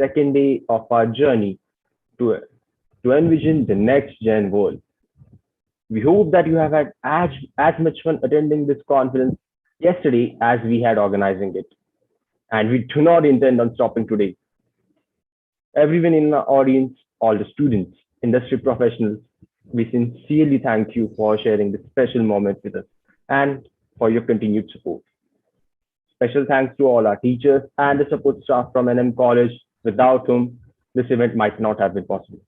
second day of our journey to, to envision the next gen world. We hope that you have had as much fun attending this conference yesterday as we had organizing it. And we do not intend on stopping today. Everyone in our audience, all the students, industry professionals, we sincerely thank you for sharing this special moment with us and for your continued support. Special thanks to all our teachers and the support staff from NM College, without whom this event might not have been possible.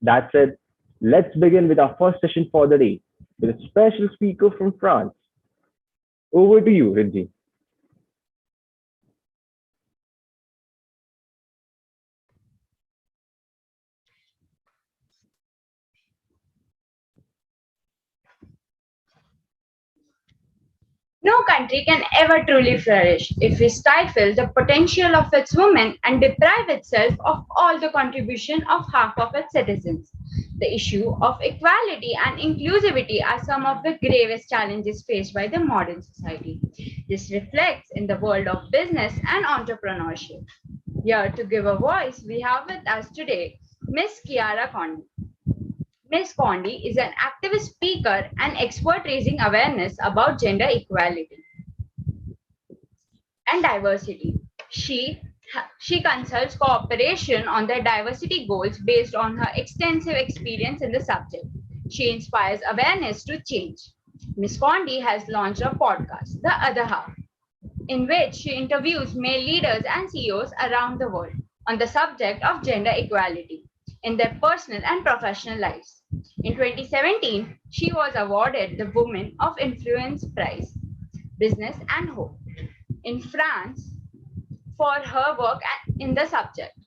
That said, let's begin with our first session for the day with a special speaker from France. Over to you, Riddhi. No country can ever truly flourish if it stifles the potential of its women and deprive itself of all the contribution of half of its citizens. The issue of equality and inclusivity are some of the gravest challenges faced by the modern society. This reflects in the world of business and entrepreneurship. Here to give a voice, we have with us today Miss Kiara Condi. Ms. Condi is an activist speaker and expert raising awareness about gender equality and diversity. She consults cooperation on their diversity goals based on her extensive experience in the subject. She inspires awareness to change. Ms. Condi has launched a podcast, The Other Half, in which she interviews male leaders and CEOs around the world on the subject of gender equality in their personal and professional lives. In 2017, she was awarded the Women of Influence Prize, Business and Hope, in France for her work in the subject.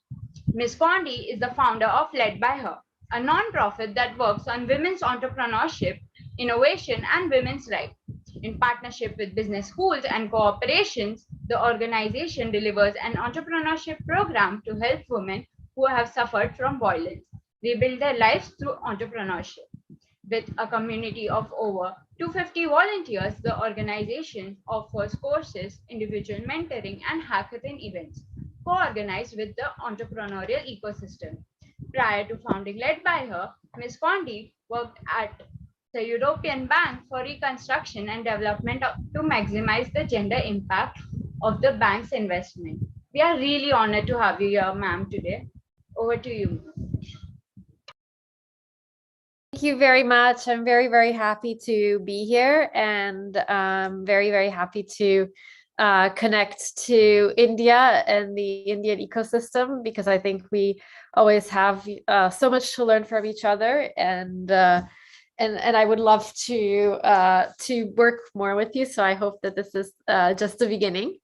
Ms. Condi is the founder of Led by Her, a non-profit that works on women's entrepreneurship, innovation, and women's rights. In partnership with business schools and corporations, the organization delivers an entrepreneurship program to help women who have suffered from violence rebuild their lives through entrepreneurship. With a community of over 250 volunteers, the organization offers courses, individual mentoring, and hackathon events co-organized with the entrepreneurial ecosystem. Prior to founding Led by Her, Ms. Condi worked at the European Bank for Reconstruction and Development to maximize the gender impact of the bank's investment. We are really honored to have you here, ma'am, today. Over to you. Thank you very much. I'm very, very happy to be here and very, very happy to connect to India and the Indian ecosystem, because I think we always have so much to learn from each other, and I would love to work more with you. So I hope that this is just the beginning.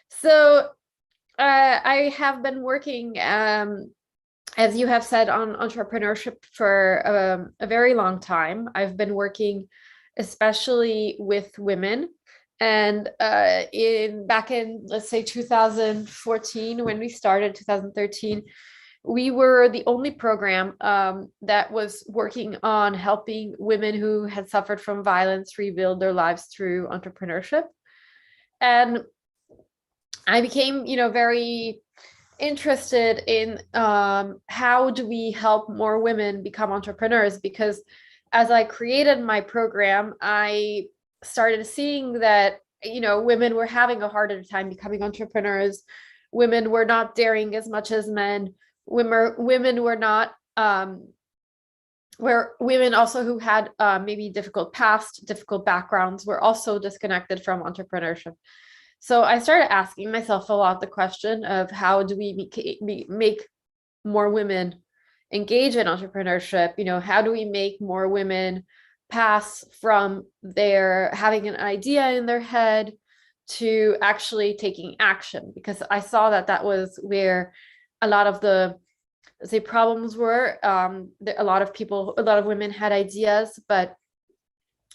So I have been working, as you have said, on entrepreneurship for a very long time. I've been working especially with women, and back in, let's say, 2014, when we started, 2013, we were the only program that was working on helping women who had suffered from violence rebuild their lives through entrepreneurship. And I became, very interested in how do we help more women become entrepreneurs, because as I created my program, I started seeing that women were having a harder time becoming entrepreneurs. Women were not daring as much as men. Women were not where women also who had maybe difficult past, difficult backgrounds, were also disconnected from entrepreneurship. So I started asking myself a lot the question of how do we make more women engage in entrepreneurship? How do we make more women pass from their having an idea in their head to actually taking action? Because I saw that was where a lot of the problems were. A lot of women had ideas, but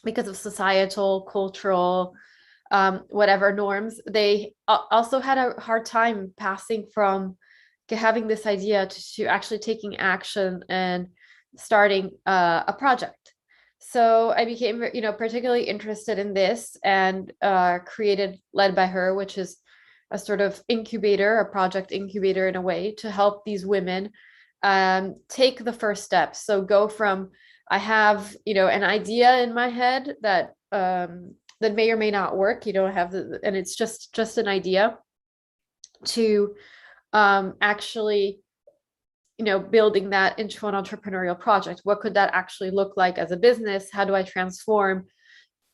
because of societal, cultural, whatever norms, they also had a hard time passing from having this idea to actually taking action and starting a project. So I became, particularly interested in this, and created Led by Her, which is a sort of incubator, a project incubator in a way, to help these women take the first steps. So go from, I have, an idea in my head that that may or may not work. You don't have and it's just an idea, to actually, building that into an entrepreneurial project. What could that actually look like as a business? How do I transform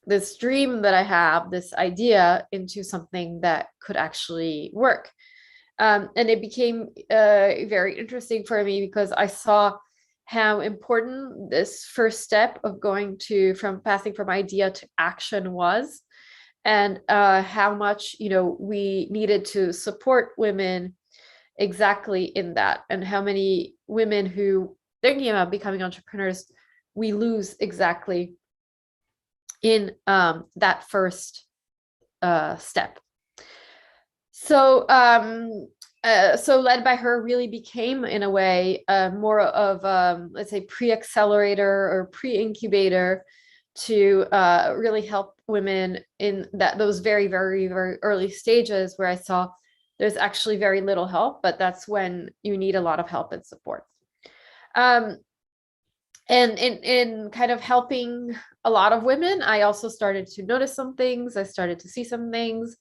this dream that I have, this idea, into something that could actually work? And it became very interesting for me because I saw how important this first step of passing from idea to action was, and how much, we needed to support women exactly in that, and how many women who thinking about becoming entrepreneurs we lose exactly in that first step. So so Led by Her really became, in a way, more of let's say pre-accelerator or pre-incubator to really help women in those very, very, very early stages where I saw there's actually very little help, but that's when you need a lot of help and support. And in kind of helping a lot of women, I also started to notice some things. I started to see some things.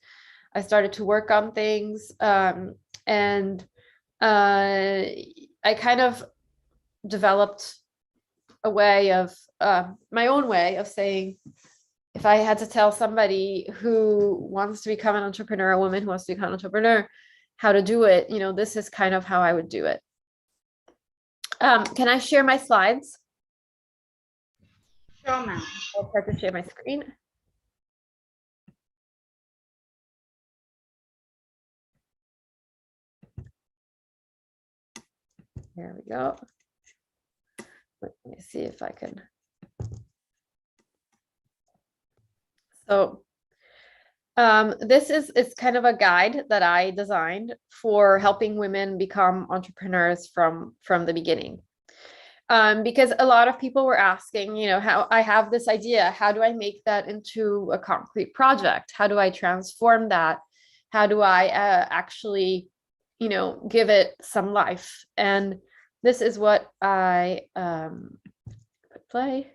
I started to work on things. And I kind of developed a way of my own way of saying, if I had to tell somebody who wants to become an entrepreneur, a woman who wants to become an entrepreneur, how to do it, this is kind of how I would do it. Can I share my slides? Sure, ma'am. I'll start to share my screen. There we go. Let me see if I can. So this is kind of a guide that I designed for helping women become entrepreneurs from the beginning. Because a lot of people were asking, how I have this idea, how do I make that into a concrete project? How do I transform that? How do I actually, give it some life? And this is what I play.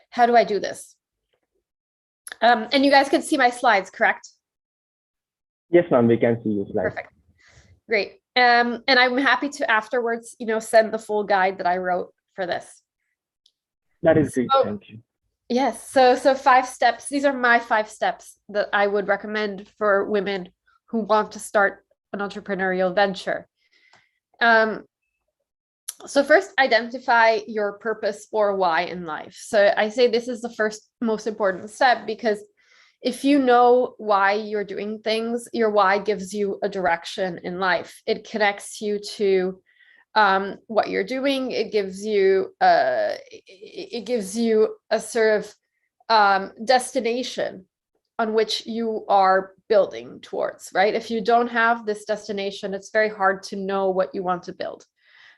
How do I do this? And you guys can see my slides, correct? Yes, ma'am, we can see your slides. Perfect. Great. And I'm happy to afterwards, send the full guide that I wrote for this. That is great. Thank you. Yes. So 5 steps. These are my 5 steps that I would recommend for women who want to start an entrepreneurial venture. So first, identify your purpose or why in life. So I say this is the first most important step, because if you know why you're doing things, your why gives you a direction in life. It connects you to what you're doing. It gives you a sort of destination on which you are building towards, right? If you don't have this destination, it's very hard to know what you want to build.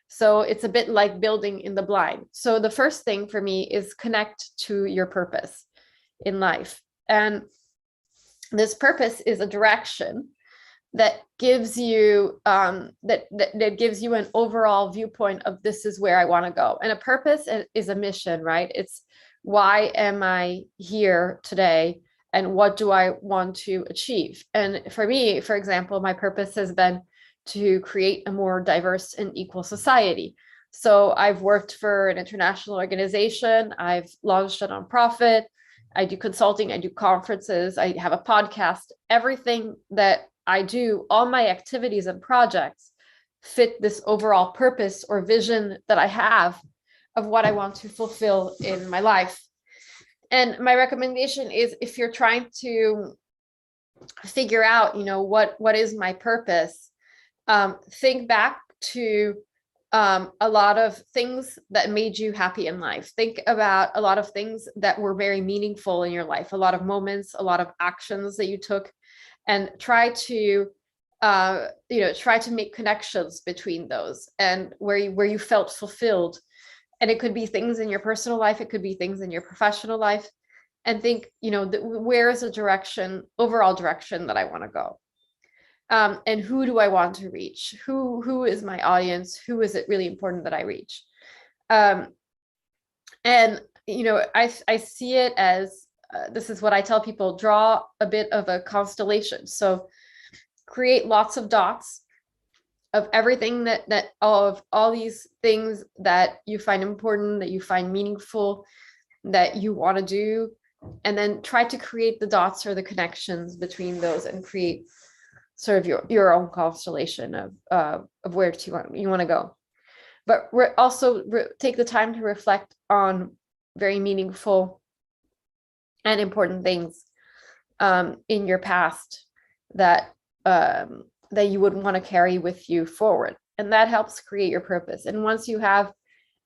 So it's a bit like building in the blind. So the first thing for me is connect to your purpose in life. And this purpose is a direction that gives you that gives you an overall viewpoint of this is where I want to go. And a purpose is a mission, right? It's why am I here today and what do I want to achieve? And for me, for example, my purpose has been to create a more diverse and equal society. So I've worked for an international organization. I've launched a nonprofit. I do consulting. I do conferences. I have a podcast. Everything that I do, all my activities and projects fit this overall purpose or vision that I have of what I want to fulfill in my life. And my recommendation is, if you're trying to figure out, what is my purpose, think back to a lot of things that made you happy in life. Think about a lot of things that were very meaningful in your life, a lot of moments, a lot of actions that you took, and try to make connections between those and where you felt fulfilled. And it could be things in your personal life, it could be things in your professional life, and think, where is a overall direction that I want to go. and who do I want to reach? Who is my audience? Who is it really important that I reach? And I see it as this is what I tell people: draw a bit of a constellation. So create lots of dots of everything that of all these things that you find important, that you find meaningful, that you want to do, and then try to create the dots or the connections between those and create sort of your own constellation of where you want to go. But also take the time to reflect on very meaningful and important things in your past that you would want to carry with you forward. And that helps create your purpose. And once you have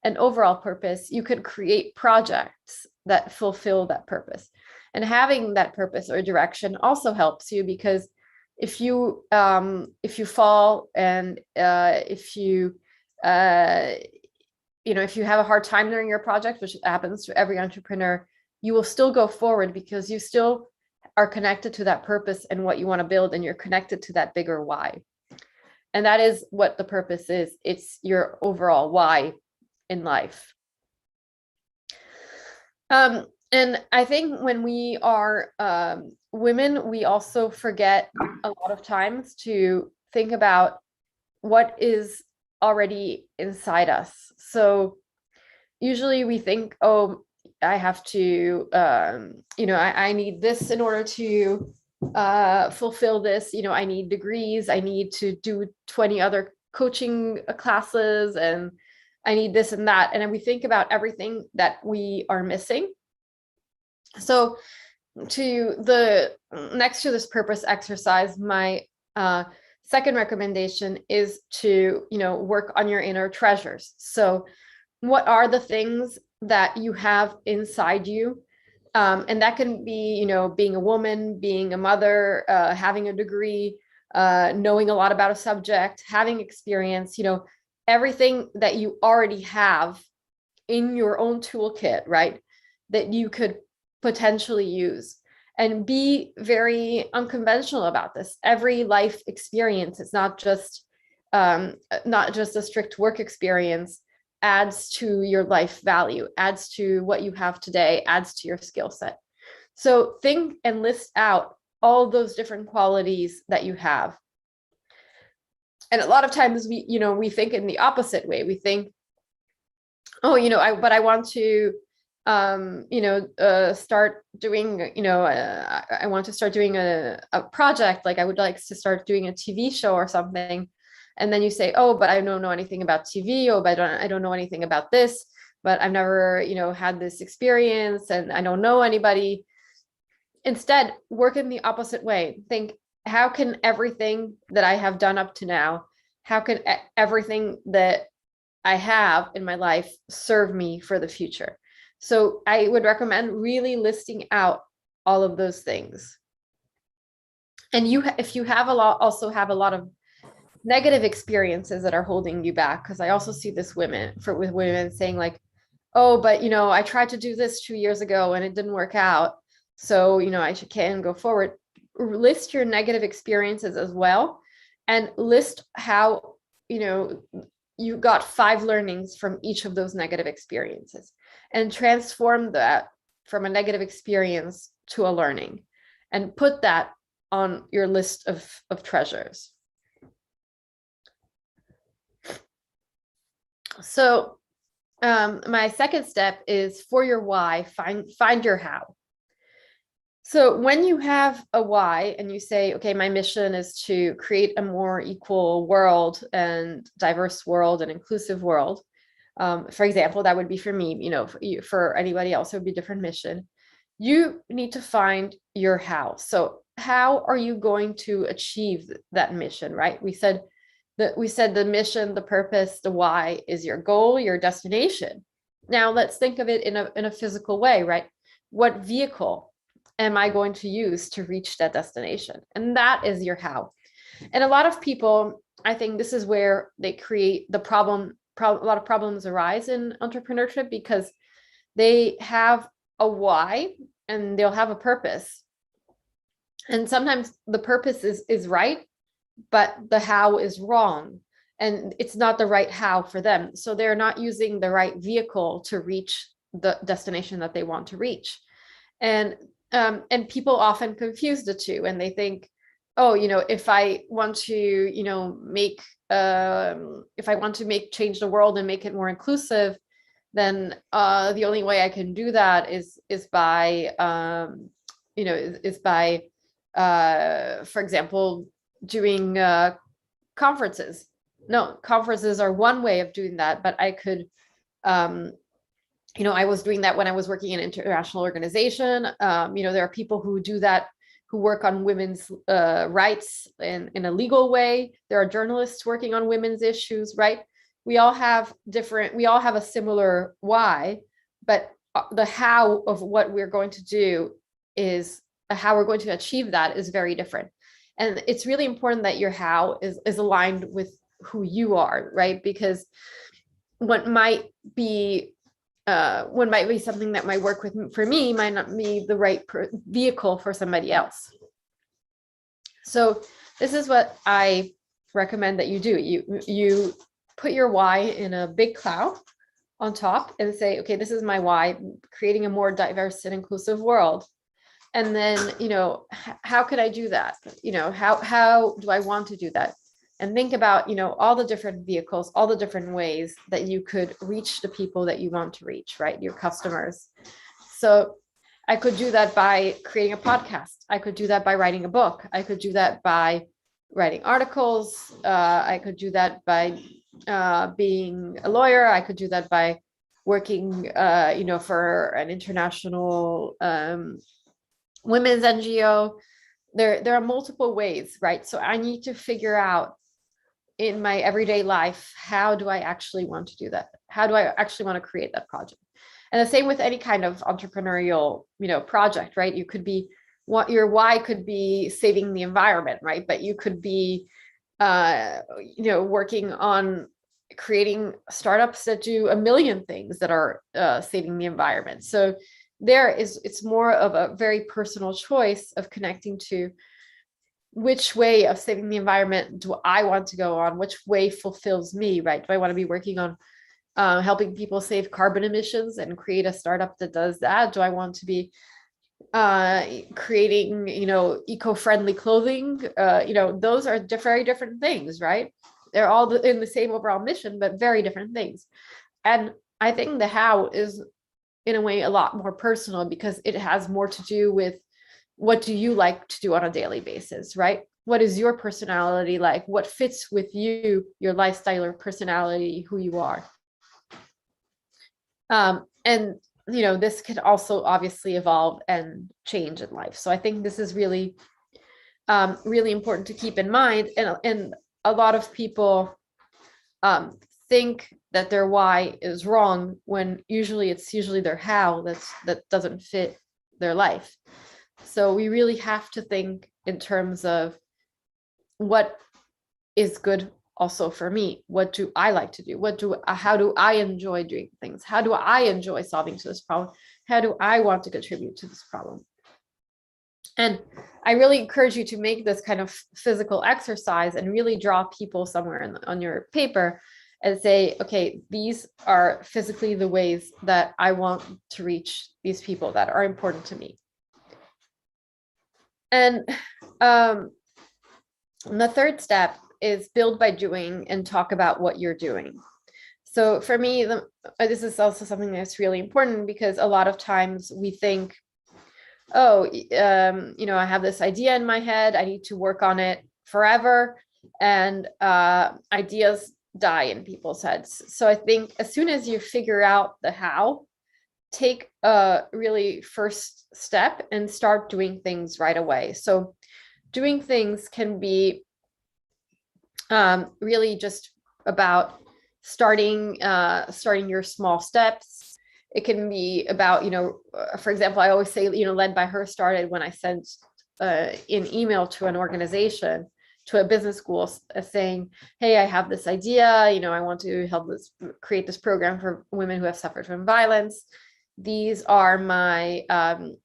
an overall purpose, you could create projects that fulfill that purpose. And having that purpose or direction also helps you, because if you fall and if you have a hard time during your project, which happens to every entrepreneur, you will still go forward because you still are connected to that purpose and what you want to build, and you're connected to that bigger why. And that is what the purpose is. It's your overall why in life. And I think when we are women, we also forget a lot of times to think about what is already inside us. So usually we think, oh, I have to, I need this in order to fulfill this. I need degrees. I need to do 20 other coaching classes, and I need this and that. And then we think about everything that we are missing. So next to this purpose exercise, my second recommendation is to, work on your inner treasures. So what are the things that you have inside you? And that can be, being a woman, being a mother, having a degree, knowing a lot about a subject, having experience, everything that you already have in your own toolkit, right? That you could potentially use. And be very unconventional about this. Every life experience, it's not just a strict work experience, adds to your life value, adds to what you have today, adds to your skill set. So think and list out all those different qualities that you have. And a lot of times we think in the opposite way. We think, oh, I want to start doing, I want to start doing a project, like I would like to start doing a TV show or something. And then you say, oh, but I don't know anything about TV. Oh, but I don't know anything about this, but I've never, had this experience and I don't know anybody. Instead, work in the opposite way. Think, how can everything that I have done up to now, how can everything that I have in my life serve me for the future? So I would recommend really listing out all of those things. And if you have also have a lot of negative experiences that are holding you back, because I also see this with women saying like, oh, but I tried to do this 2 years ago and it didn't work out. So, I can't go forward. List your negative experiences as well, and list how, you got 5 learnings from each of those negative experiences, and transform that from a negative experience to a learning, and put that on your list of treasures. So my second step is, for your why, find your how. So when you have a why and you say, okay, my mission is to create a more equal world and diverse world and inclusive world. For example, that would be for me, for anybody else, it would be a different mission. You need to find your how. So how are you going to achieve that mission, right? We said the mission, the purpose, the why is your goal, your destination. Now let's think of it in a physical way, right? What vehicle am I going to use to reach that destination? And that is your how. And a lot of people, I think this is where they create the problem. A lot of problems arise in entrepreneurship, because they have a why and they'll have a purpose. And sometimes the purpose is right, but the how is wrong, and it's not the right how for them. So they're not using the right vehicle to reach the destination that they want to reach. And people often confuse the two, and they think, oh, if I want to, make if I want to change the world and make it more inclusive, then the only way I can do that is by for example, doing conferences. No, conferences are one way of doing that, but I could I was doing that when I was working in an international organization. There are people who do that, who work on women's rights in a legal way. There are journalists working on women's issues, right? We all have a similar why, but the how of what we're going to do is how we're going to achieve that is very different. And it's really important that your how is aligned with who you are, right? Because what might be something that might work for me might not be the right vehicle for somebody else. So this is what I recommend that you do. You put your why in a big cloud on top and say, okay, this is my why, creating a more diverse and inclusive world. And then, how could I do that? How do I want to do that? And think about, all the different vehicles, all the different ways that you could reach the people that you want to reach, right? Your customers. So I could do that by creating a podcast. I could do that by writing a book. I could do that by writing articles. I could do that by being a lawyer. I could do that by working, for an international women's NGO. There are multiple ways, right? So I need to figure out in my everyday life, how do I actually want to do that? How do I actually want to create that project? And the same with any kind of entrepreneurial, project, right? You could be, your why could be saving the environment, right? But you could be, working on creating startups that do a million things that are saving the environment. So it's more of a very personal choice of connecting to which way of saving the environment do I want to go on, which way fulfills me, right? Do I want to be working on helping people save carbon emissions and create a startup that does that? Do I want to be creating, eco-friendly clothing? Those are very different things, right? They're all in the same overall mission, but very different things. And I think the how is, in a way, a lot more personal, because it has more to do with what do you like to do on a daily basis, right? What is your personality like? What fits with you, your lifestyle or personality, who you are? And this can also obviously evolve and change in life. So I think this is really, really important to keep in mind. And a lot of people think that their why is wrong, when it's usually their how that doesn't fit their life. So we really have to think in terms of what is good also for me. What do I like to do? How do I enjoy doing things? How do I enjoy solving this problem? How do I want to contribute to this problem? And I really encourage you to make this kind of physical exercise and really draw people somewhere on your paper and say, okay, these are physically the ways that I want to reach these people that are important to me. And the third step is build by doing and talk about what you're doing. So for me, this is also something that's really important, because a lot of times we think, oh, I have this idea in my head, I need to work on it forever, and ideas die in people's heads. So I think as soon as you figure out the how, take a really first step and start doing things right away. So doing things can be really just about starting your small steps. It can be about, for example, I always say, Led by Her started when I sent an email to an organization, to a business school, saying, hey, I have this idea, I want to create this program for women who have suffered from violence. These are my,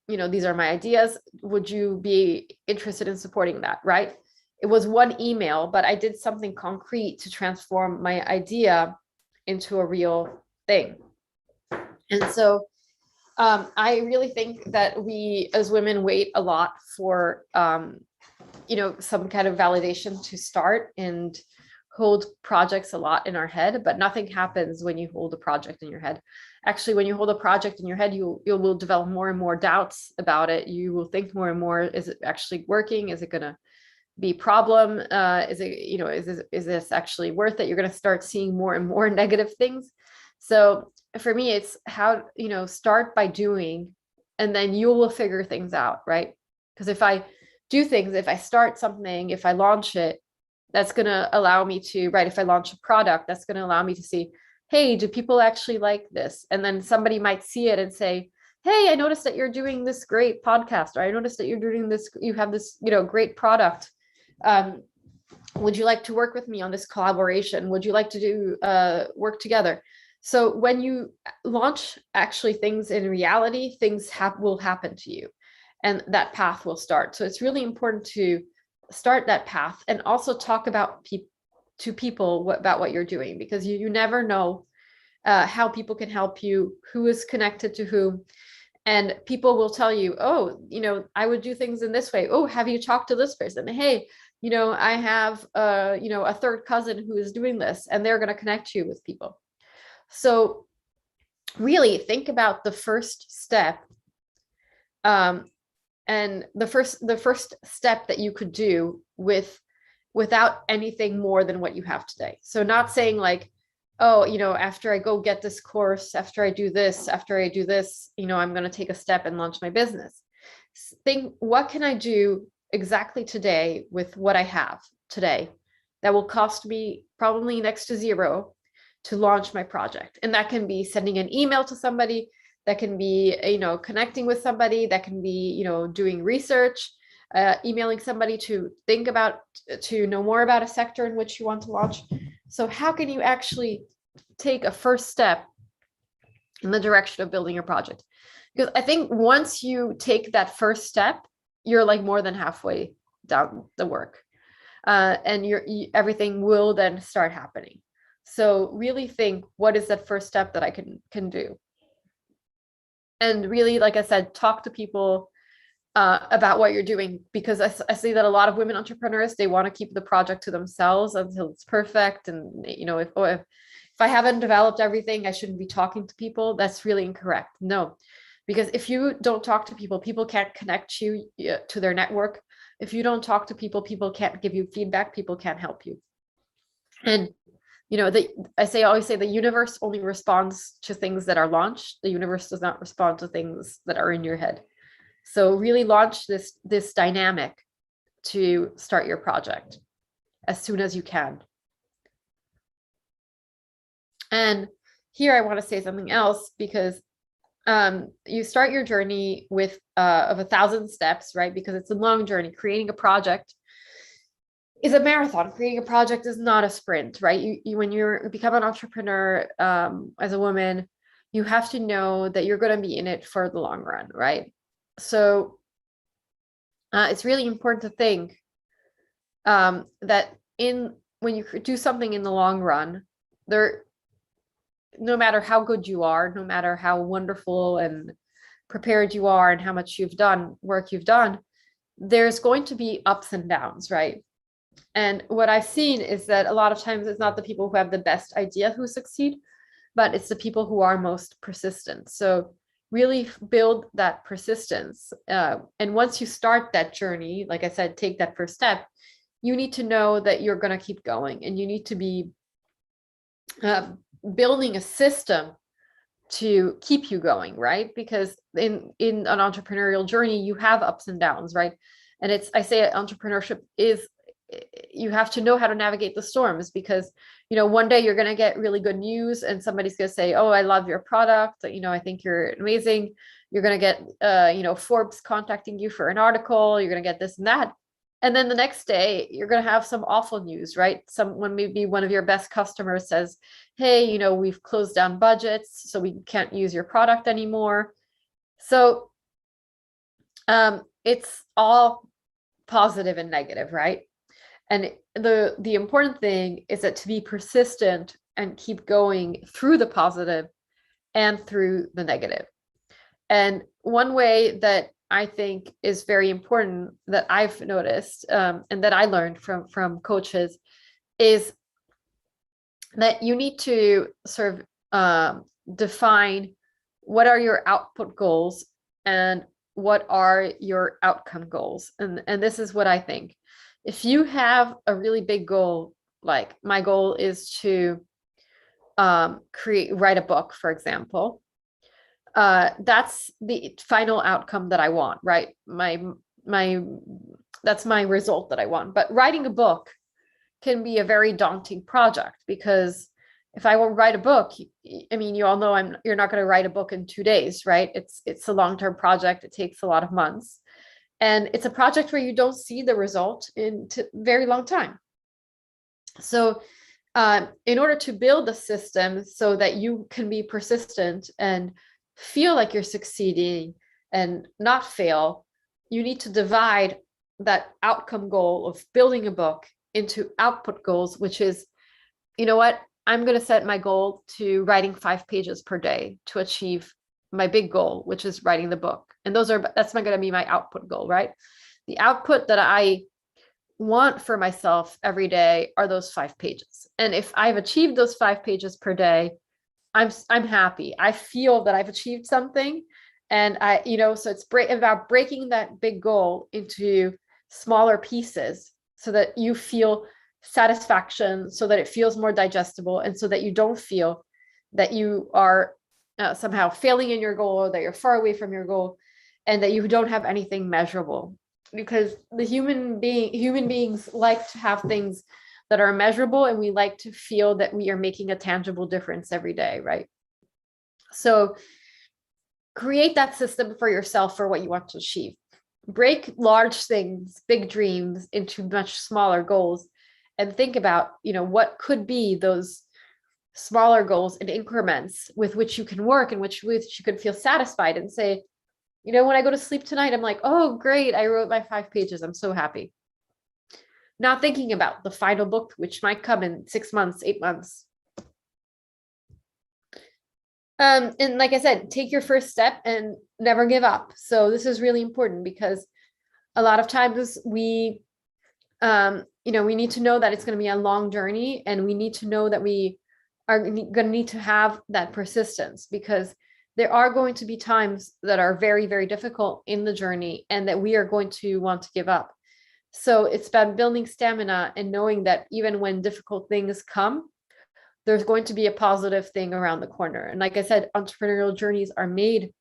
these are my ideas. Would you be interested in supporting that, right? it was one email, but I did something concrete to transform my idea into a real thing. And so I really think that we as women wait a lot for, some kind of validation to start, and hold projects a lot in our head, but nothing happens when you hold a project in your head. Actually, when you hold a project in your head, you will develop more and more doubts about it. You will think more and more, is it actually working? Is it going to be problem? Is it, is this actually worth it? You're going to start seeing more and more negative things. So for me, it's how, start by doing, and then you will figure things out, right? Because if I do things, if I start something, if I launch it, that's going to allow me to, right? If I launch a product, that's going to allow me to see, hey, do people actually like this? And then somebody might see it and say, hey, I noticed that you're doing this great podcast, or I noticed that you're doing this, you have this, great product. Would you like to work with me on this collaboration? Would you like to do work together? So when you launch actually things in reality, things will happen to you, and that path will start. So it's really important to start that path, and also talk about to people about what you're doing, because you never know how people can help you, who is connected to who. And people will tell you, oh, I would do things in this way. Oh, have you talked to this person? Hey, I have, a third cousin who is doing this, and they're going to connect you with people. So really think about the first step. And the first step that you could do without anything more than what you have today. So not saying like, oh, after I go get this course, after I do this, I'm going to take a step and launch my business. Think, what can I do exactly today with what I have today that will cost me probably next to zero to launch my project? And that can be sending an email to somebody, that can be, connecting with somebody, that can be, doing research, emailing somebody to know more about a sector in which you want to launch. So how can you actually take a first step in the direction of building your project? Because I think once you take that first step, you're like more than halfway down the work, and everything will then start happening. So really think, what is that first step that I can do? And really, like I said, talk to people about what you're doing, because I see that a lot of women entrepreneurs, they want to keep the project to themselves until it's perfect. And, if I haven't developed everything, I shouldn't be talking to people. That's really incorrect. No, because if you don't talk to people, people can't connect you to their network. If you don't talk to people, people can't give you feedback. People can't help you. And I always say the universe only responds to things that are launched. The universe does not respond to things that are in your head. So really launch this dynamic to start your project as soon as you can. And here I want to say something else, because you start your journey with of 1,000 steps, right? Because it's a long journey. Creating a project is a marathon. Creating a project is not a sprint, right? When you become an entrepreneur as a woman, you have to know that you're going to be in it for the long run, right? So it's really important to think that when you do something in the long run, no matter how good you are, no matter how wonderful and prepared you are, and how much work you've done, there's going to be ups and downs, right? And what I've seen is that a lot of times it's not the people who have the best idea who succeed, but it's the people who are most persistent. So really build that persistence. And once you start that journey, like I said, take that first step, you need to know that you're going to keep going, and you need to be building a system to keep you going, right? Because in an entrepreneurial journey, you have ups and downs, right? And I say entrepreneurship is, you have to know how to navigate the storms, because one day you're going to get really good news, and somebody's going to say, oh, I love your product, I think you're amazing. You're going to get Forbes contacting you for an article. You're going to get this and that. And then the next day you're going to have some awful news, right? Maybe one of your best customers says, hey, we've closed down budgets, so we can't use your product anymore. So it's all positive and negative, right? And the important thing is that to be persistent and keep going through the positive and through the negative. And one way that I think is very important that I've noticed, and that I learned from coaches, is that you need to sort of define what are your output goals and what are your outcome goals. And this is what I think. If you have a really big goal, like my goal is to write a book, for example, that's the final outcome that I want, right? That's my result that I want. But writing a book can be a very daunting project, because if I will write a book, I mean, you all know you're not going to write a book in 2 days, right? It's a long-term project. It takes a lot of months. And it's a project where you don't see the result in a very long time. So in order to build a system so that you can be persistent and feel like you're succeeding and not fail, you need to divide that outcome goal of building a book into output goals, which is, you know what, I'm going to set my goal to writing 5 pages per day to achieve my big goal, which is writing the book. And that's not going to be my output goal, right? The output that I want for myself every day are those 5 pages. And if I've achieved those 5 pages per day, I'm happy. I feel that I've achieved something. And so it's about breaking that big goal into smaller pieces so that you feel satisfaction, so that it feels more digestible, and so that you don't feel that you are somehow failing in your goal, or that you're far away from your goal, and that you don't have anything measurable. Because the human beings like to have things that are measurable, and we like to feel that we are making a tangible difference every day, right? So create that system for yourself for what you want to achieve. Break large things, big dreams, into much smaller goals, and think about, what could be those smaller goals and increments with which you can work, and which you can feel satisfied and say, when I go to sleep tonight, I'm like, oh, great, I wrote my 5 pages. I'm so happy. Not thinking about the final book, which might come in 6 months, 8 months. And like I said, take your first step and never give up. So this is really important, because a lot of times we need to know that it's going to be a long journey, and we need to know that we are going to need to have that persistence, because there are going to be times that are very, very difficult in the journey, and that we are going to want to give up. So it's about building stamina and knowing that even when difficult things come, there's going to be a positive thing around the corner. And like I said, entrepreneurial journeys are made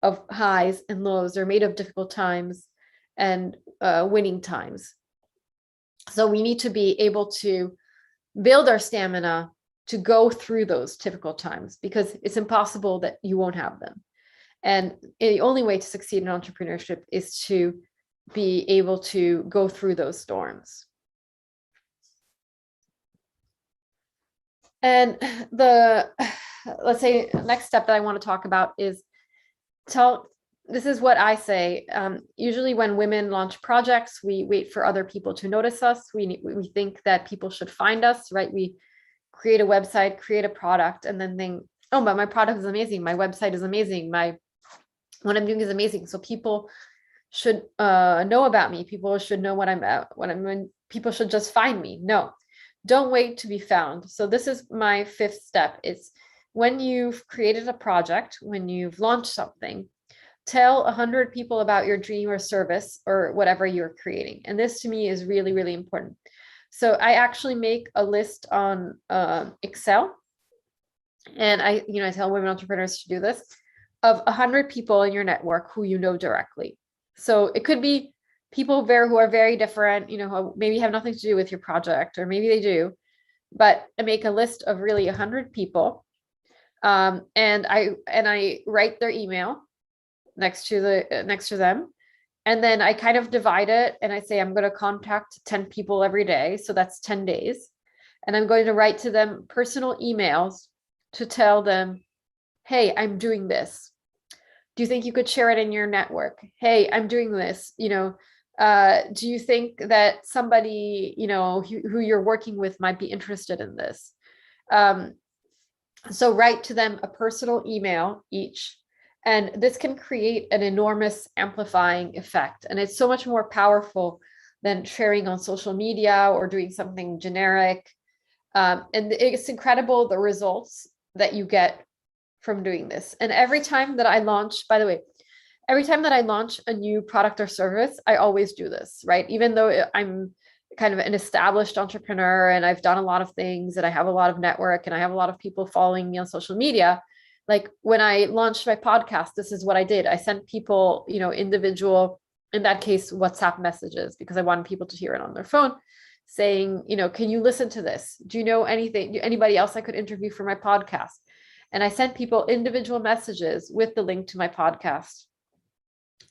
of highs and lows. They're made of difficult times and winning times. So we need to be able to build our stamina to go through those difficult times, because it's impossible that you won't have them. And the only way to succeed in entrepreneurship is to be able to go through those storms. And let's say next step that I want to talk about is this is what I say. Usually when women launch projects, we wait for other people to notice us. We think that people should find us, right? We create a website, create a product, and then think, oh, but my product is amazing. My website is amazing. What I'm doing is amazing. So people should know about me. People should know what I'm at. People should just find me. No, don't wait to be found. So this is my 5th step. It's when you've created a project, when you've launched something, tell 100 people about your dream or service or whatever you're creating. And this to me is really, really important. So I actually make a list on Excel, and I tell women entrepreneurs to do this, of 100 people in your network who you know directly. So it could be people who are very different, who maybe have nothing to do with your project, or maybe they do, but I make a list of really 100 people, and I write their email next to them. And then I kind of divide it, and I say, I'm going to contact 10 people every day. So that's 10 days. And I'm going to write to them personal emails to tell them, hey, I'm doing this. Do you think you could share it in your network? Hey, I'm doing this. Do you think that somebody, who you're working with might be interested in this? So write to them a personal email each, and this can create an enormous amplifying effect. And it's so much more powerful than sharing on social media or doing something generic. And it's incredible the results that you get from doing this. And every time that I launch, by the way, every time that I launch a new product or service, I always do this, right? Even though I'm kind of an established entrepreneur and I've done a lot of things and I have a lot of network and I have a lot of people following me on social media. Like when I launched my podcast, this is what I did. I sent people, individual, in that case, WhatsApp messages, because I wanted people to hear it on their phone, saying, can you listen to this? Do you know anybody else I could interview for my podcast? And I sent people individual messages with the link to my podcast.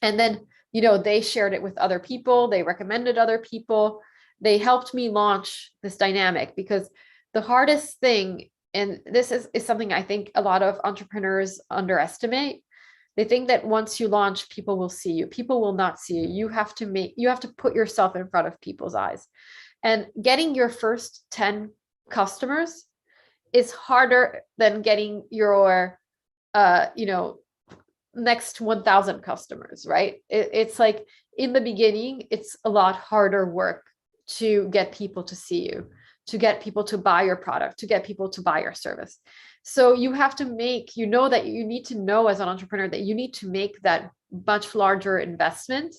And then, they shared it with other people. They recommended other people. They helped me launch this dynamic, because the hardest thing, and this is something I think a lot of entrepreneurs underestimate. They think that once you launch, people will see you. People will not see you. You have to put yourself in front of people's eyes. And getting your first 10 customers is harder than getting your, next 1,000 customers, right? It's like in the beginning, it's a lot harder work to get people to see you, to get people to buy your product, to get people to buy your service. So you have to that you need to know as an entrepreneur that you need to make that much larger investment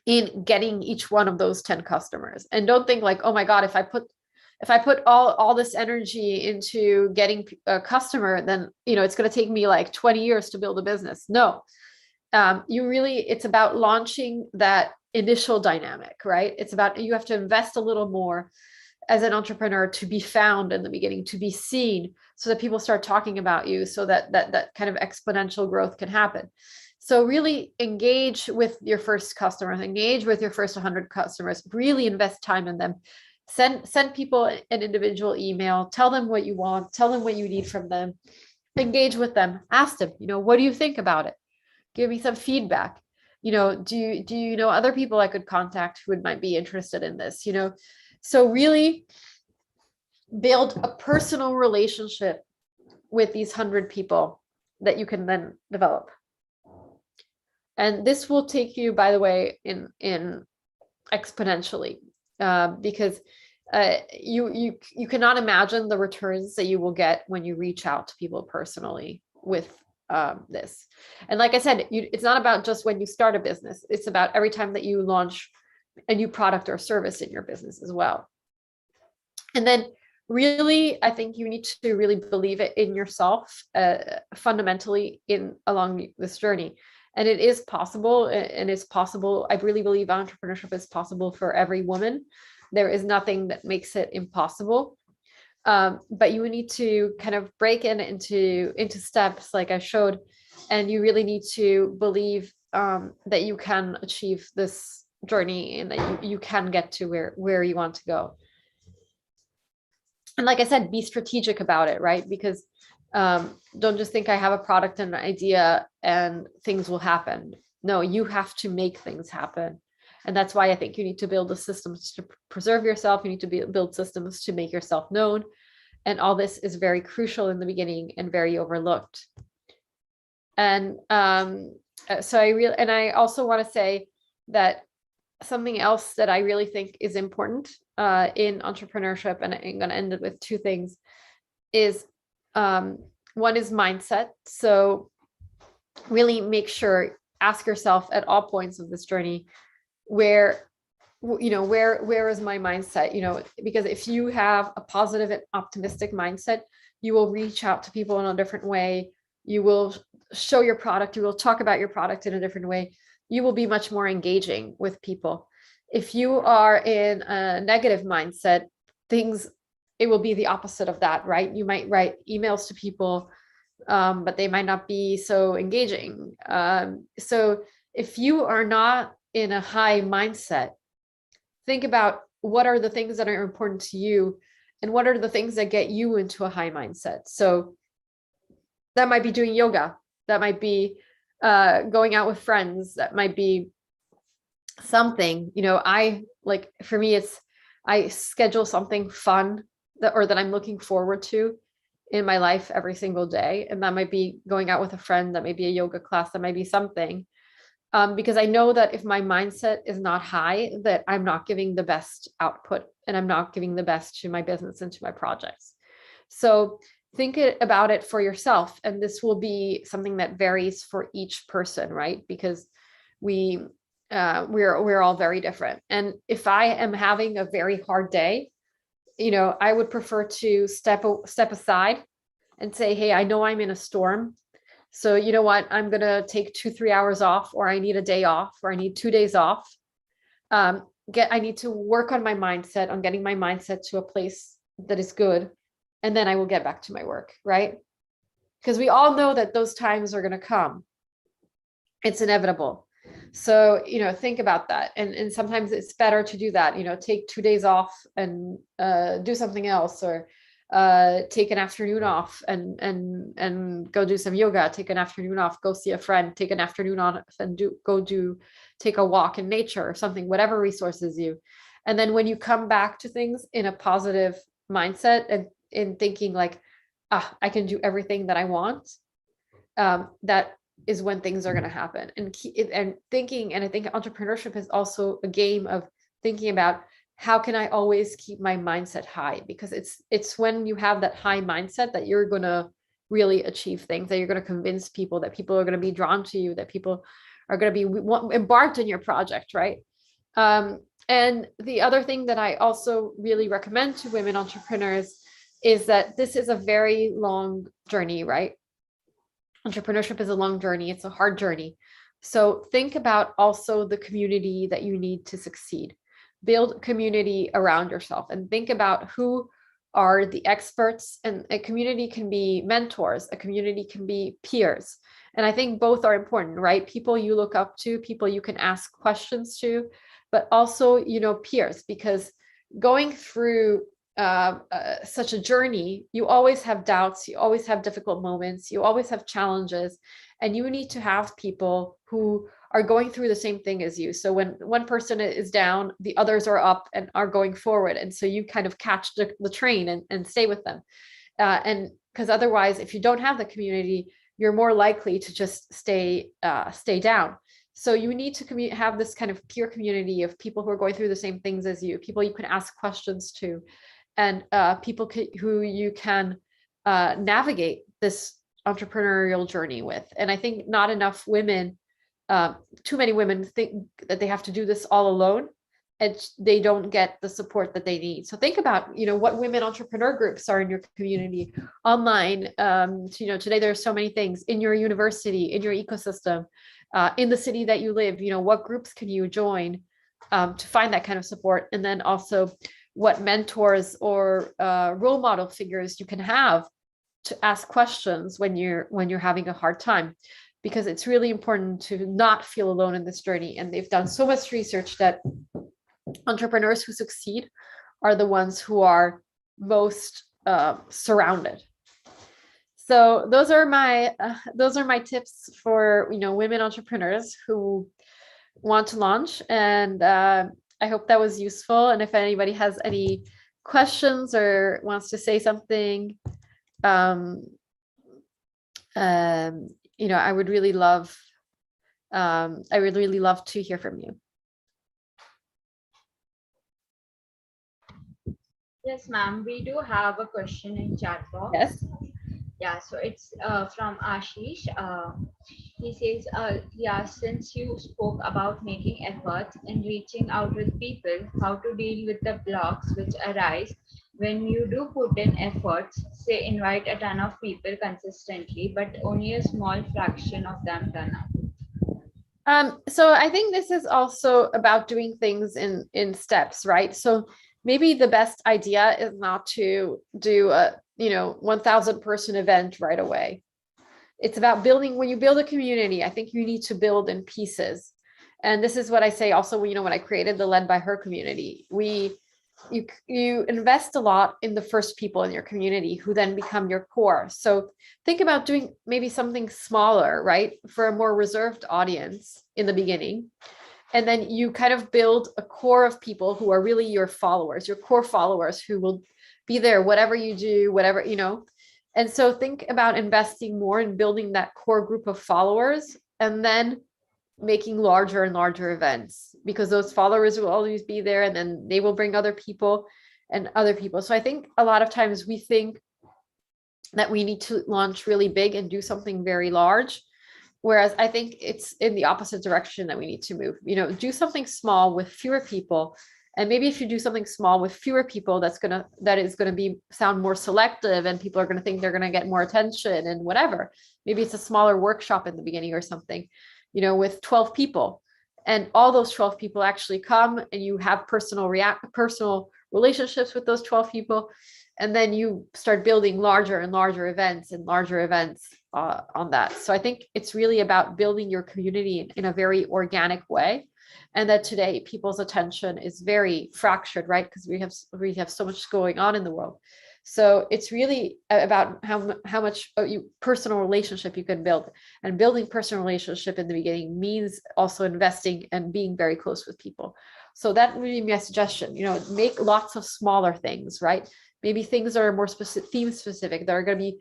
in getting each one of those 10 customers. And don't think like, oh my God, if I put all this energy into getting a customer, then, it's going to take me like 20 years to build a business. No, it's about launching that initial dynamic, right? It's about, you have to invest a little more as an entrepreneur to be found in the beginning, to be seen, so that people start talking about you, so that kind of exponential growth can happen. So really engage with your first customers, engage with your first 100 customers, really invest time in them. Send people an individual email, tell them what you want, tell them what you need from them, engage with them, ask them, what do you think about it? Give me some feedback. Do you know other people I could contact who might be interested in this? So really build a personal relationship with these 100 people that you can then develop. And this will take you, by the way, in exponentially, because you cannot imagine the returns that you will get when you reach out to people personally with this. And like I said, it's not about just when you start a business. It's about every time that you launch a new product or service in your business as well. And then really, I think you need to really believe it in yourself fundamentally along this journey. And it is possible, and it's possible. I really believe entrepreneurship is possible for every woman. There is nothing that makes it impossible. But you need to kind of break it into steps like I showed. And you really need to believe that you can achieve this journey and that you can get to where you want to go. And like I said, be strategic about it, right? Because don't just think I have a product and an idea and things will happen. No, you have to make things happen. And that's why I think you need to build the systems to preserve yourself. You need to build systems to make yourself known. And all this is very crucial in the beginning and very overlooked. And I also want to say that something else that I really think is important in entrepreneurship, and I'm going to end it with two things, is one is mindset. So really ask yourself at all points of this journey, where is my mindset? Because if you have a positive and optimistic mindset, you will reach out to people in a different way. You will show your product. You will talk about your product in a different way. You will be much more engaging with people. If you are in a negative mindset, it will be the opposite of that, right? You might write emails to people, but they might not be so engaging. So if you are not in a high mindset, think about what are the things that are important to you and what are the things that get you into a high mindset. So that might be doing yoga. That might be going out with friends. That might be something, I like, for me, it's, I schedule something fun that I'm looking forward to in my life every single day. And that might be going out with a friend, that may be a yoga class, that might be something. Because I know that if my mindset is not high, that I'm not giving the best output and I'm not giving the best to my business and to my projects. So think about it for yourself. And this will be something that varies for each person, right? Because we're all very different. And if I am having a very hard day, I would prefer to step aside and say, hey, I know I'm in a storm. So you know what, I'm going to take 2-3 hours off, or I need a day off, or I need 2 days off. I need to work on my mindset, on getting my mindset to a place that is good. And then I will get back to my work, right? Because we all know that those times are going to come. It's inevitable. So, think about that. And sometimes it's better to do that, take 2 days off and do something else, or take an afternoon off and go do some yoga, take an afternoon off, go see a friend, take an afternoon off and take a walk in nature or something, whatever resources you. And then when you come back to things in a positive mindset and in thinking like, I can do everything that I want, that is when things are going to happen. And thinking, and I think entrepreneurship is also a game of thinking about, how can I always keep my mindset high? Because it's when you have that high mindset that you're going to really achieve things, that you're going to convince people, that people are going to be drawn to you, that people are going to be embarked in your project, right? And the other thing that I also really recommend to women entrepreneurs is that this is a very long journey, right? Entrepreneurship is a long journey. It's a hard journey. So think about also the community that you need to succeed. Build community around yourself and think about who are the experts. And a community can be mentors, a community can be peers. And I think both are important, right? People you look up to, people you can ask questions to, but also, peers, because going through such a journey, you always have doubts, you always have difficult moments, you always have challenges, and you need to have people who are going through the same thing as you. So when one person is down, the others are up and are going forward. And so you kind of catch the train and stay with them. And because otherwise, if you don't have the community, you're more likely to just stay down. So you need to have this kind of peer community of people who are going through the same things as you, people you can ask questions to, and people who you can navigate this entrepreneurial journey with. And I think not enough women, too many women think that they have to do this all alone, and they don't get the support that they need. So think about, what women entrepreneur groups are in your community, online. Today there are so many things in your university, in your ecosystem, in the city that you live. What groups can you join to find that kind of support? And then also, what mentors or role model figures you can have to ask questions when you're having a hard time, because it's really important to not feel alone in this journey. And they've done so much research that entrepreneurs who succeed are the ones who are most surrounded. So those are my tips for women entrepreneurs who want to launch. And I hope that was useful. And if anybody has any questions or wants to say something, I would really love to hear from you. Yes, ma'am. We do have a question in chat box. Yes. Yeah, so it's from Ashish. He says, since you spoke about making efforts in reaching out with people, how to deal with the blocks which arise when you do put in efforts, say invite a ton of people consistently, but only a small fraction of them turn up. So I think this is also about doing things in steps, right? So maybe the best idea is not to do a 1,000 person event right away. It's about building. When you build a community, I think you need to build in pieces. And this is what I say also, when I created the Led by Her community, you invest a lot in the first people in your community who then become your core. So think about doing maybe something smaller, right, for a more reserved audience in the beginning. And then you kind of build a core of people who are really your followers, your core followers who will be there, whatever you do, whatever, And so think about investing more in building that core group of followers and then making larger and larger events, because those followers will always be there and then they will bring other people and other people. So I think a lot of times we think that we need to launch really big and do something very large. Whereas I think it's in the opposite direction that we need to move, do something small with fewer people. And maybe if you do something small with fewer people, that is gonna be sound more selective and people are gonna think they're gonna get more attention and whatever. Maybe it's a smaller workshop in the beginning or something, with 12 people. And all those 12 people actually come and you have personal relationships with those 12 people. And then you start building larger and larger events and larger events on that. So I think it's really about building your community in a very organic way. And that today people's attention is very fractured, right? Because we have so much going on in the world. So it's really about how much personal relationship you can build, and building personal relationship in the beginning means also investing and being very close with people. So that would be my suggestion, make lots of smaller things, right? Maybe things that are more theme specific, that are going to be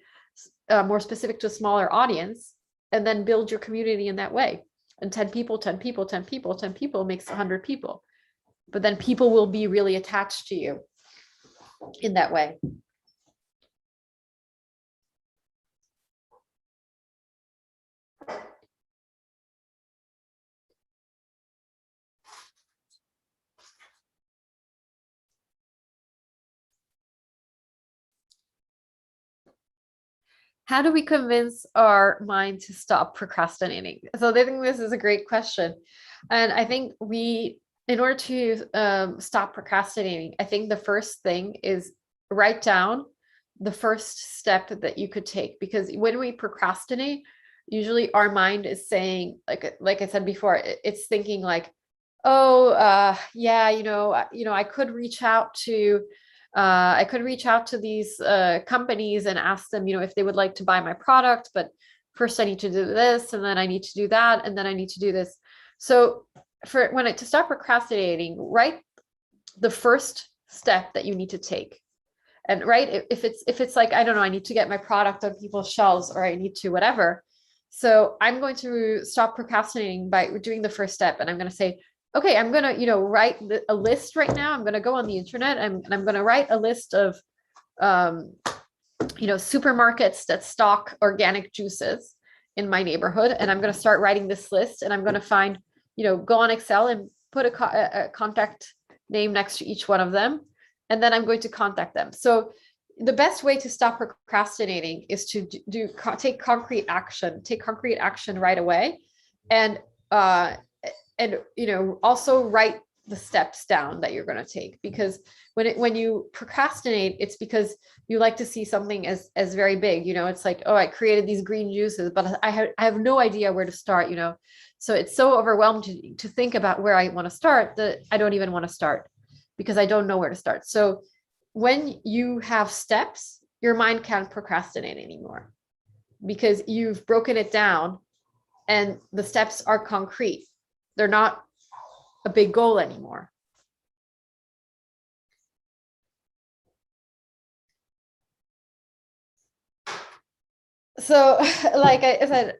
more specific to a smaller audience, and then build your community in that way. And 10 people, 10 people, 10 people, 10 people makes 100 people. But then people will be really attached to you in that way. How do we convince our mind to stop procrastinating? So I think this is a great question. And I think in order to stop procrastinating, I think the first thing is write down the first step that you could take. Because when we procrastinate, usually our mind is saying, like I said before, it's thinking like, oh, yeah, I could reach out to these companies and ask them, if they would like to buy my product, but first I need to do this, and then I need to do that, and then I need to do this. So to stop procrastinating, write the first step that you need to take. And if it's like, I don't know, I need to get my product on people's shelves, or I need to whatever. So I'm going to stop procrastinating by doing the first step, and I'm going to say, okay, I'm going to, write a list right now. I'm going to go on the internet and I'm going to write a list of, supermarkets that stock organic juices in my neighborhood. And I'm going to start writing this list, and I'm going to find, go on Excel and put a contact name next to each one of them. And then I'm going to contact them. So the best way to stop procrastinating is to take concrete action right away. And also write the steps down that you're going to take, because when you procrastinate, it's because you like to see something as very big. It's like, oh, I created these green juices, but I have no idea where to start. So it's so overwhelmed to think about where I want to start that I don't even want to start, because I don't know where to start. So when you have steps, your mind can't procrastinate anymore, because you've broken it down and the steps are concrete. They're not a big goal anymore. So like I said,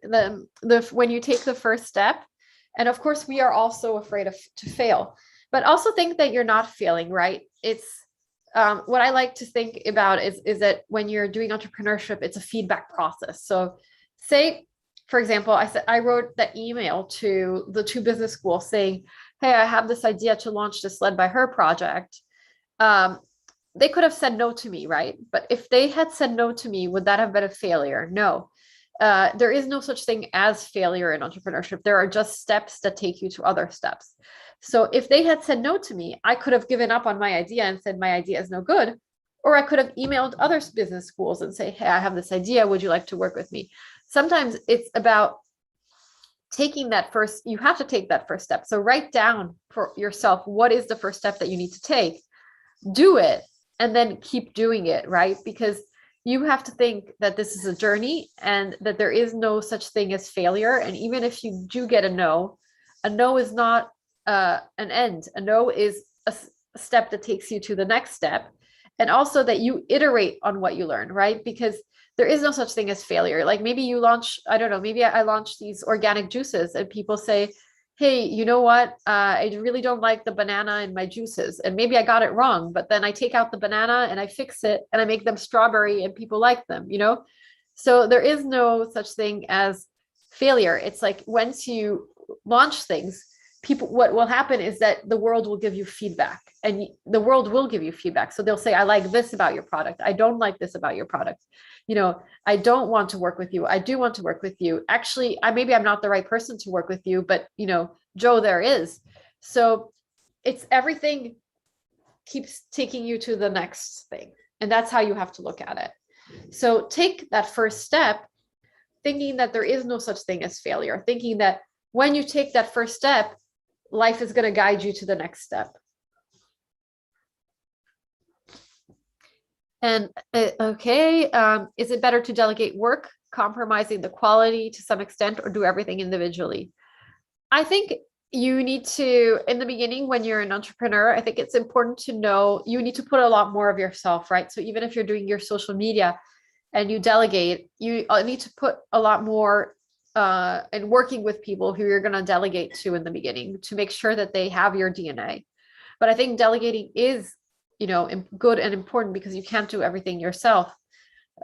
when you take the first step, and of course we are also afraid to fail, but also think that you're not failing, right? It's what I like to think about is that when you're doing entrepreneurship, it's a feedback process. So say, for example, I wrote that email to the 2 business schools saying, hey, I have this idea to launch this Led by Her project. They could have said no to me, right? But if they had said no to me, would that have been a failure? No. There is no such thing as failure in entrepreneurship. There are just steps that take you to other steps. So if they had said no to me, I could have given up on my idea and said my idea is no good. Or I could have emailed other business schools and say, hey, I have this idea. Would you like to work with me? Sometimes it's about taking that first, you have to take that first step. So write down for yourself, what is the first step that you need to take? Do it, and then keep doing it, right? Because you have to think that this is a journey and that there is no such thing as failure. And even if you do get a no is not an end. A no is a step that takes you to the next step. And also that you iterate on what you learn, right? Because there is no such thing as failure. Like maybe you launch, I don't know, maybe I launch these organic juices and people say, hey, you know what? I really don't like the banana in my juices. And maybe I got it wrong, but then I take out the banana and I fix it and I make them strawberry and people like them, you know? So there is no such thing as failure. It's like once you launch things, people, what will happen is that the world will give you feedback, and the world will give you feedback. So they'll say, I like this about your product. I don't like this about your product. You know, I don't want to work with you. I do want to work with you. Actually, maybe I'm not the right person to work with you, but you know, Joe, there is. So it's everything keeps taking you to the next thing. And that's how you have to look at it. So take that first step, thinking that there is no such thing as failure, thinking that when you take that first step, life is going to guide you to the next step. And okay, is it better to delegate work, compromising the quality to some extent, or do everything individually? I think you need to, in the beginning, when you're an entrepreneur, I think it's important to know you need to put a lot more of yourself, right? So even if you're doing your social media and you delegate, you need to put a lot more and working with people who you're going to delegate to in the beginning to make sure that they have your DNA. But I think delegating is, you know, good and important because you can't do everything yourself.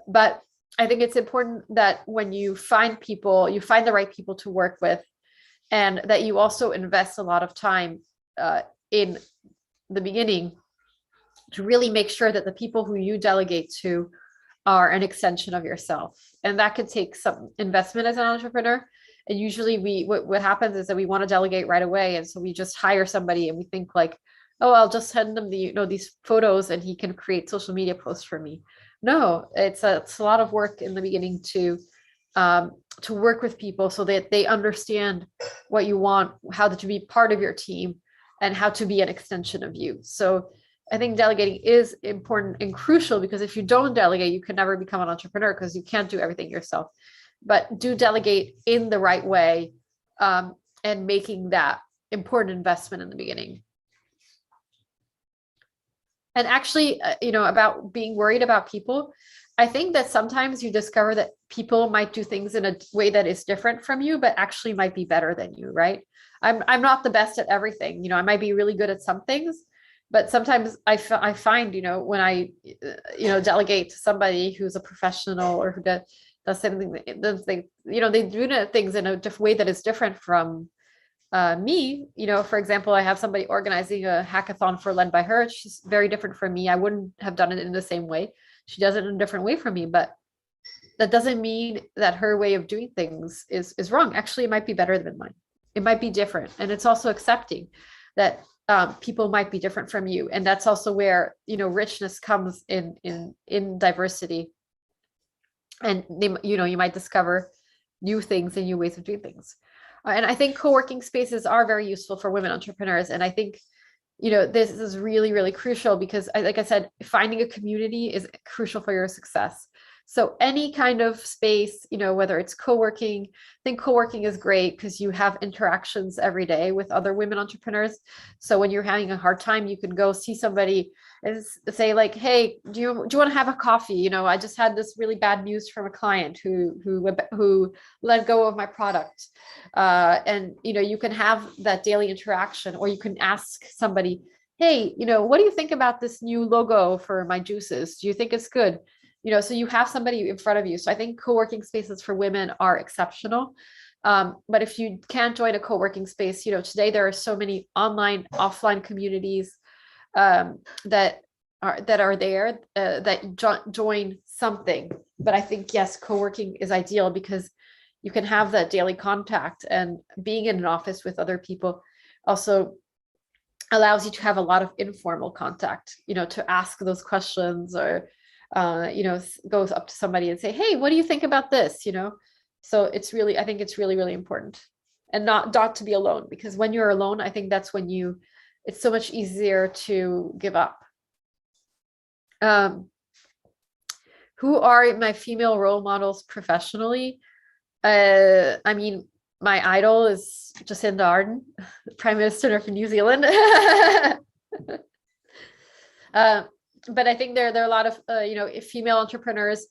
But I think it's important that when you find people, you find the right people to work with, and that you also invest a lot of time in the beginning to really make sure that the people who you delegate to are an extension of yourself. And that could take some investment as an entrepreneur. And usually what happens is that we want to delegate right away. And so we just hire somebody and we think like, oh, I'll just send them the, you know, these photos and he can create social media posts for me. No, it's a lot of work in the beginning to work with people so that they understand what you want, how to be part of your team, and how to be an extension of you. So I think delegating is important and crucial, because if you don't delegate, you can never become an entrepreneur because you can't do everything yourself. But do delegate in the right way, and making that important investment in the beginning. And actually, you know, about being worried about people, I think that sometimes you discover that people might do things in a way that is different from you, but actually might be better than you, right? I'm not the best at everything. You know, I might be really good at some things, but sometimes I find, you know, when I, you know, delegate to somebody who's a professional or who does something, you know, they do things in a different way that is different from me. You know, for example, I have somebody organizing a hackathon for Led by Her. She's very different from me. I wouldn't have done it in the same way. She does it in a different way from me, but that doesn't mean that her way of doing things is wrong. Actually, it might be better than mine. It might be different. And it's also accepting that people might be different from you. And that's also where, you know, richness comes in diversity. And they, you know, you might discover new things and new ways of doing things. And I think co-working spaces are very useful for women entrepreneurs. And I think, you know, this is really, really crucial because, like I said, finding a community is crucial for your success. So any kind of space, you know, whether it's co-working, I think co-working is great because you have interactions every day with other women entrepreneurs. So when you're having a hard time, you can go see somebody and say like, hey, do you want to have a coffee? You know, I just had this really bad news from a client who let go of my product. And, you know, you can have that daily interaction, or you can ask somebody, hey, you know, what do you think about this new logo for my juices? Do you think it's good? You know, so you have somebody in front of you. So I think co-working spaces for women are exceptional. But if you can't join a co-working space, you know, today there are so many online, offline communities that are there that join something. But I think, yes, co-working is ideal because you can have that daily contact, and being in an office with other people also allows you to have a lot of informal contact, you know, to ask those questions, or you know, goes up to somebody and say, hey, what do you think about this? You know, so it's really, I think it's really, really important, and not to be alone, because when you're alone, I think that's when it's so much easier to give up. Who are my female role models professionally? I mean, my idol is Jacinda Ardern, Prime Minister of New Zealand. But I think there are a lot of female entrepreneurs.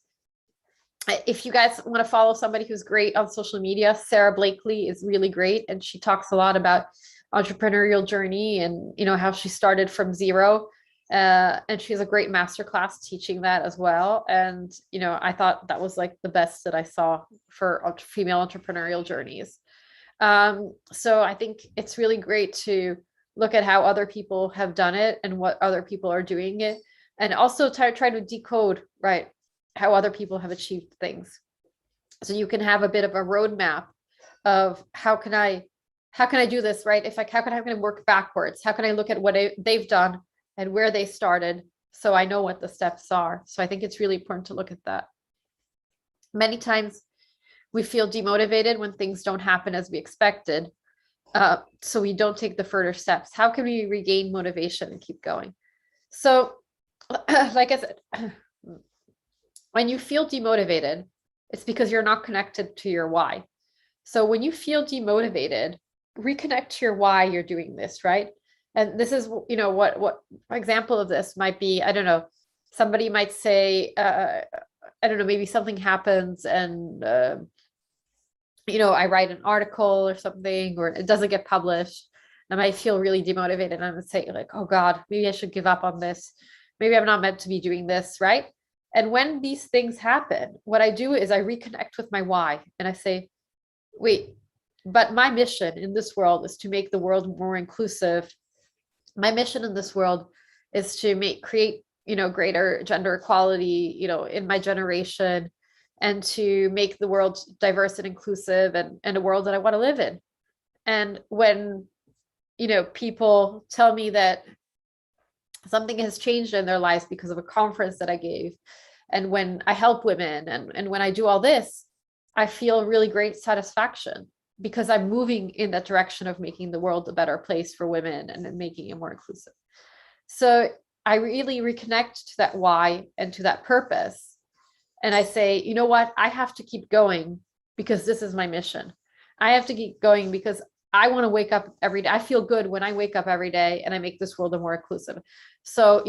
If you guys want to follow somebody who's great on social media, Sarah Blakely is really great, and she talks a lot about entrepreneurial journey and how she started from zero. And she has a great masterclass teaching that as well. And I thought that was like the best that I saw for female entrepreneurial journeys. So I think it's really great to look at how other people have done it and what other people are doing it, and also try to decode, right, how other people have achieved things. So you can have a bit of a roadmap of how can I do this, right? How can I work backwards? How can I look at what they've done and where they started, so I know what the steps are? So I think it's really important to look at that. Many times we feel demotivated when things don't happen as we expected. So we don't take the further steps. How can we regain motivation and keep going? So like I said, when you feel demotivated, it's because you're not connected to your why. So when you feel demotivated, reconnect to your why you're doing this, right? And this is, what example of this might be, I don't know, somebody might say, I don't know, maybe something happens and, I write an article or something, or it doesn't get published. I might feel really demotivated and I would say like, oh God, maybe I should give up on this. Maybe I'm not meant to be doing this, right? And when these things happen, what I do is I reconnect with my why and I say, wait, but my mission in this world is to make the world more inclusive. My mission in this world is to create, greater gender equality, in my generation, and to make the world diverse and inclusive and a world that I want to live in. And when, people tell me that something has changed in their lives because of a conference that I gave, and when I help women and when I do all this, I feel really great satisfaction because I'm moving in that direction of making the world a better place for women and making it more inclusive. So I really reconnect to that why and to that purpose. And I say, you know what, I have to keep going because this is my mission. I have to keep going because I want to wake up every day. I feel good when I wake up every day and I make this world a more inclusive. So,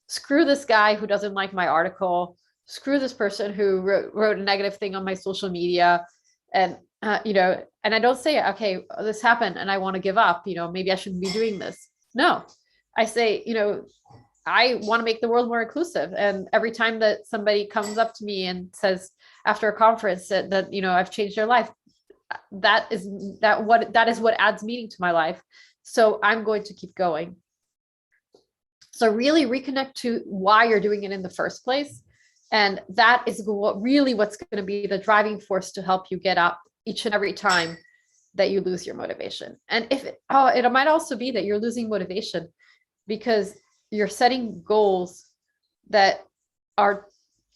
screw this guy who doesn't like my article. Screw this person who wrote a negative thing on my social media. And, and I don't say, okay, this happened and I want to give up. Maybe I shouldn't be doing this. No, I say, I want to make the world more inclusive. And every time that somebody comes up to me and says after a conference that I've changed their life, that is what adds meaning to my life. So I'm going to keep going. So really reconnect to why you're doing it in the first place. And that is what's going to be the driving force to help you get up each and every time that you lose your motivation. And it might also be that you're losing motivation because you're setting goals that are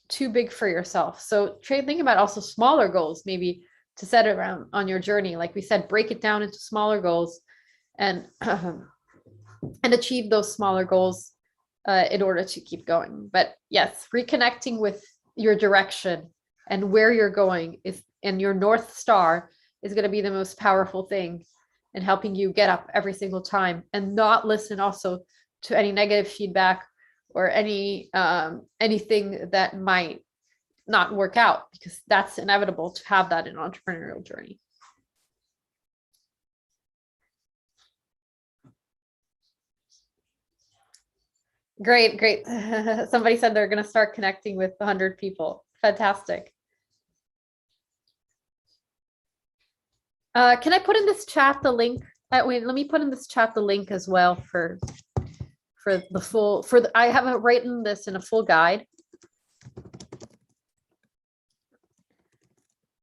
too big for yourself. So think about also smaller goals, maybe to set it around on your journey. Like we said, break it down into smaller goals and achieve those smaller goals in order to keep going. But yes, reconnecting with your direction and where you're going and your North Star is going to be the most powerful thing in helping you get up every single time and not listen also to any negative feedback or anything that might not work out, because that's inevitable to have that in an entrepreneurial journey. Great. Somebody said they're going to start connecting with 100 people. Fantastic. Can I put in this chat the link? Wait, let me put in this chat the link as well for the full, I haven't written this in a full guide.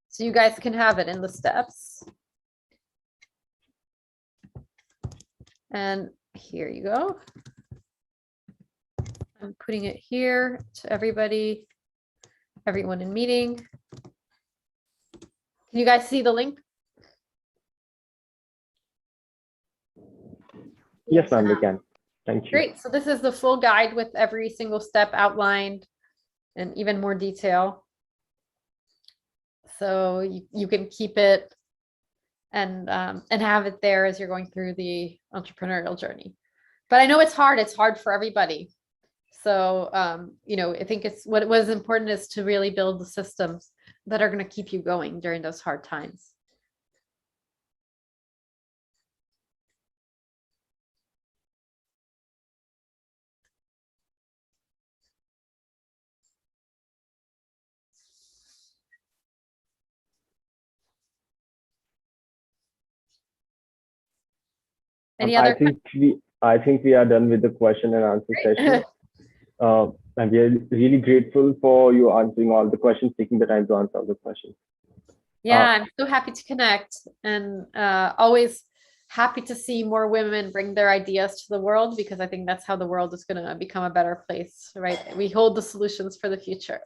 So you guys can have it in the steps. And here you go. I'm putting it here to everybody, everyone in meeting. Can you guys see the link? Yes, ma'am, we can. Thank you. Great. So this is the full guide with every single step outlined and even more detail. So you can keep it and have it there as you're going through the entrepreneurial journey. But I know it's hard for everybody. So I think it's what was important is to really build the systems that are going to keep you going during those hard times. Any other I think we are done with the question and answer session. And we are really grateful for you answering all the questions, taking the time to answer all the questions. Yeah, I'm so happy to connect, and always happy to see more women bring their ideas to the world, because I think that's how the world is going to become a better place, right? We hold the solutions for the future.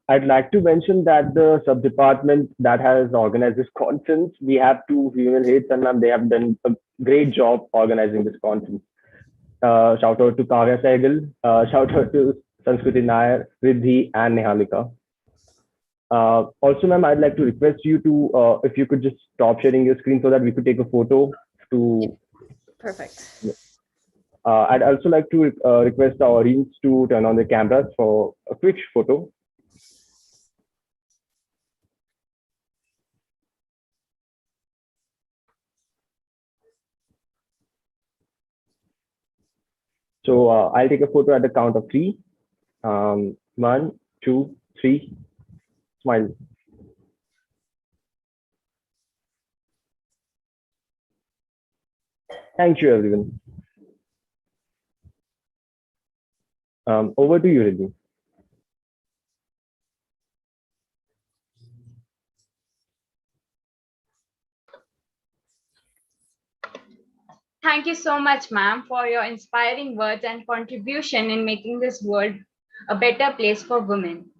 I'd like to mention that the sub-department that has organized this conference, we have two female heads, and they have done a great job organizing this conference. Shout out to Kavya Sehgal, shout out to Sanskriti Nair, Riddhi, and Nihalika. Also, ma'am, I'd like to request you to, if you could just stop sharing your screen so that we could take a photo to. Perfect. I'd also like to request our audience to turn on their cameras for a quick photo. So I'll take a photo at the count of three. 1, 2, 3. Smile. Thank you, everyone. Over to you, Riddhi. Thank you so much, ma'am, for your inspiring words and contribution in making this world a better place for women.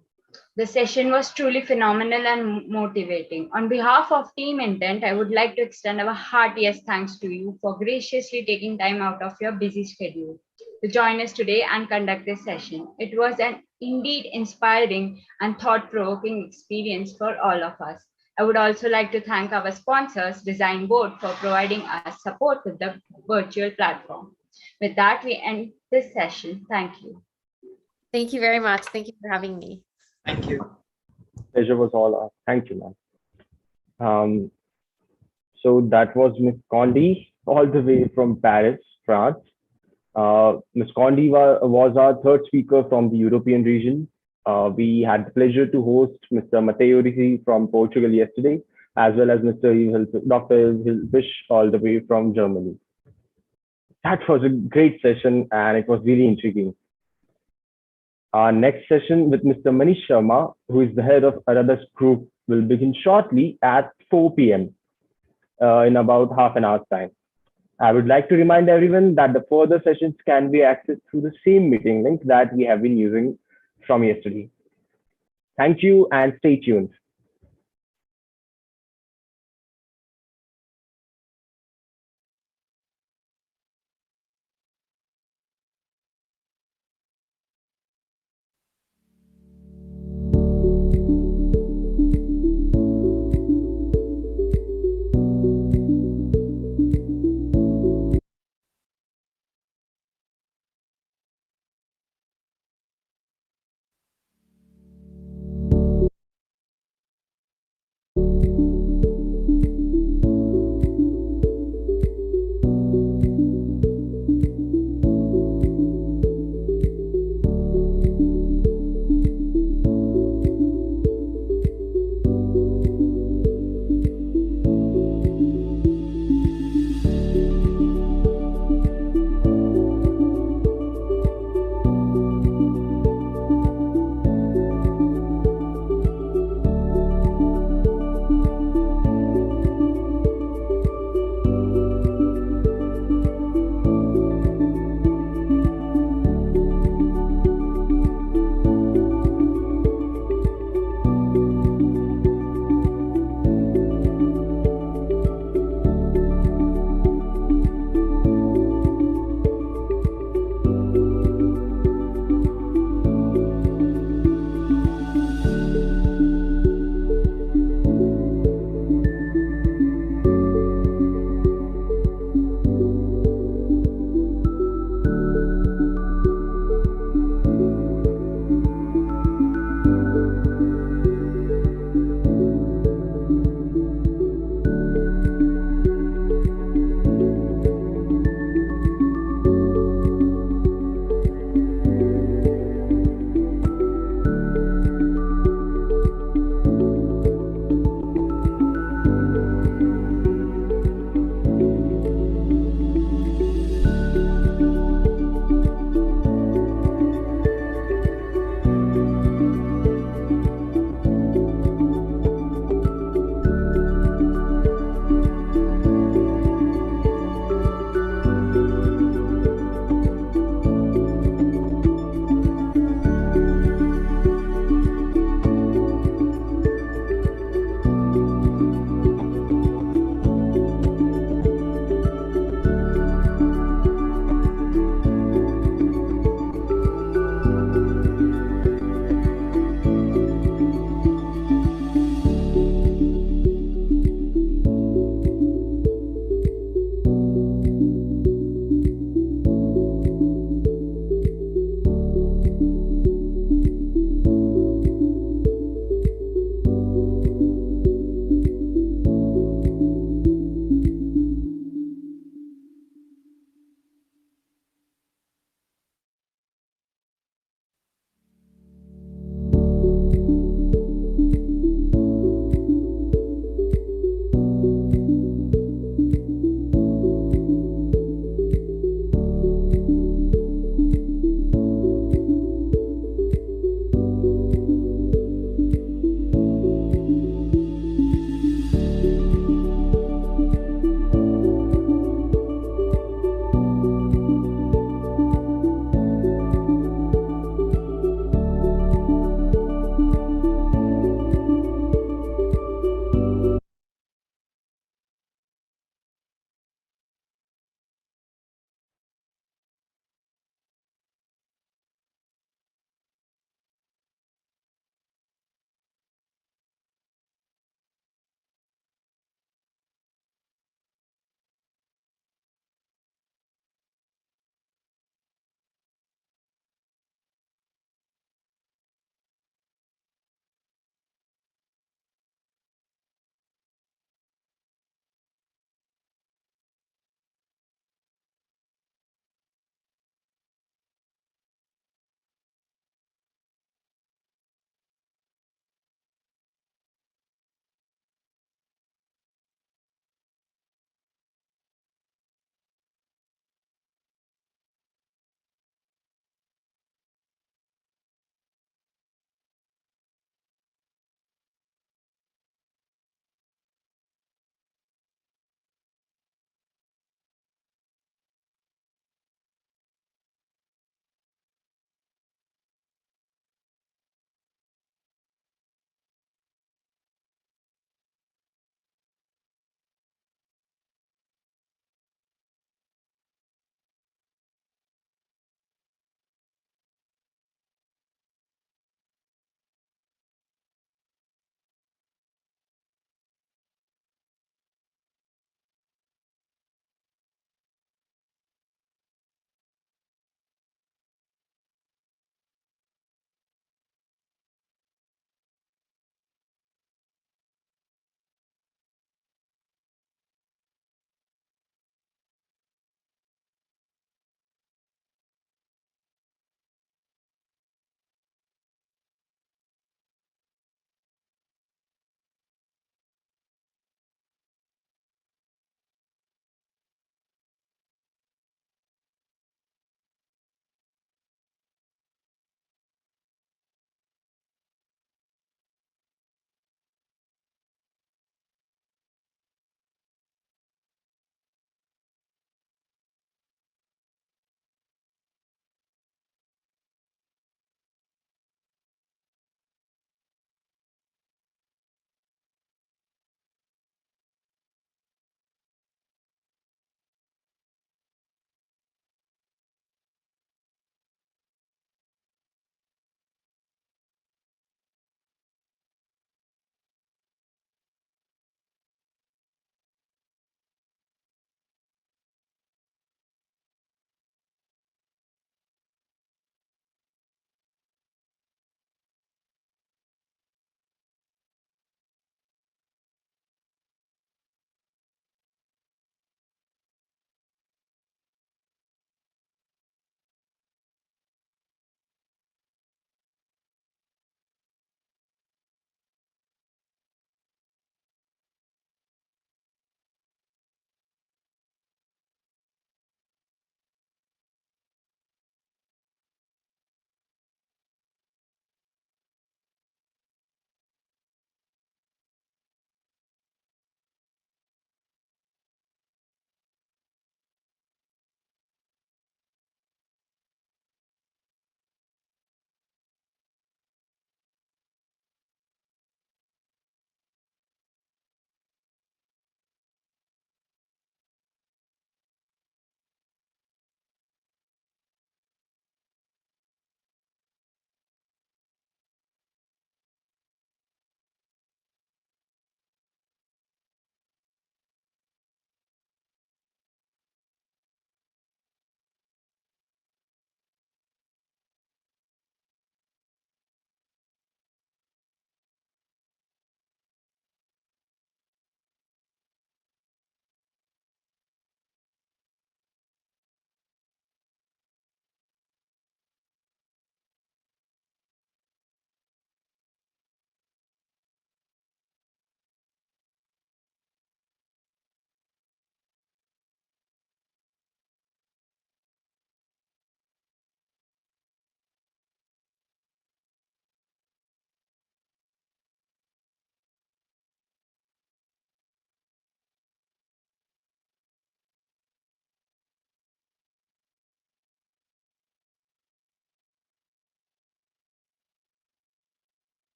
The session was truly phenomenal and motivating. On behalf of Team Intent, I would like to extend our heartiest thanks to you for graciously taking time out of your busy schedule to join us today and conduct this session. It was an indeed inspiring and thought-provoking experience for all of us. I would also like to thank our sponsors, Design Board, for providing us support with the virtual platform. With that, we end this session. Thank you. Thank you very much. Thank you for having me. Thank you. Pleasure was all ours. Thank you, ma'am. So that was Miss Condi, all the way from Paris, France. Ms. Condi was our third speaker from the European region. We had the pleasure to host Mr. Matteo Ricci from Portugal yesterday, as well as Dr. Hilfish, all the way from Germany. That was a great session, and it was really intriguing. Our next session with Mr. Manish Sharma, who is the head of Aradas Group, will begin shortly at 4 p.m. In about half an hour's time. I would like to remind everyone that the further sessions can be accessed through the same meeting link that we have been using from yesterday. Thank you and stay tuned.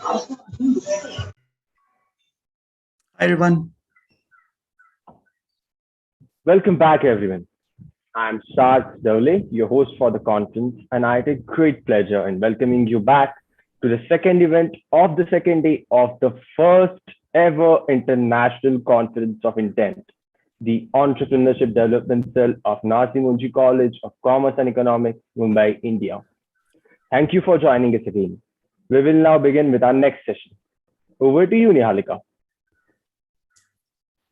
Hi, everyone. Welcome back, everyone. I'm Shad Dole, your host for the conference, and I take great pleasure in welcoming you back to the second event of the second day of the first ever International Conference of Intent, the Entrepreneurship Development Cell of Nasi Munshi College of Commerce and Economics, Mumbai, India. Thank you for joining us again. We will now begin with our next session. Over to you, Nihalika.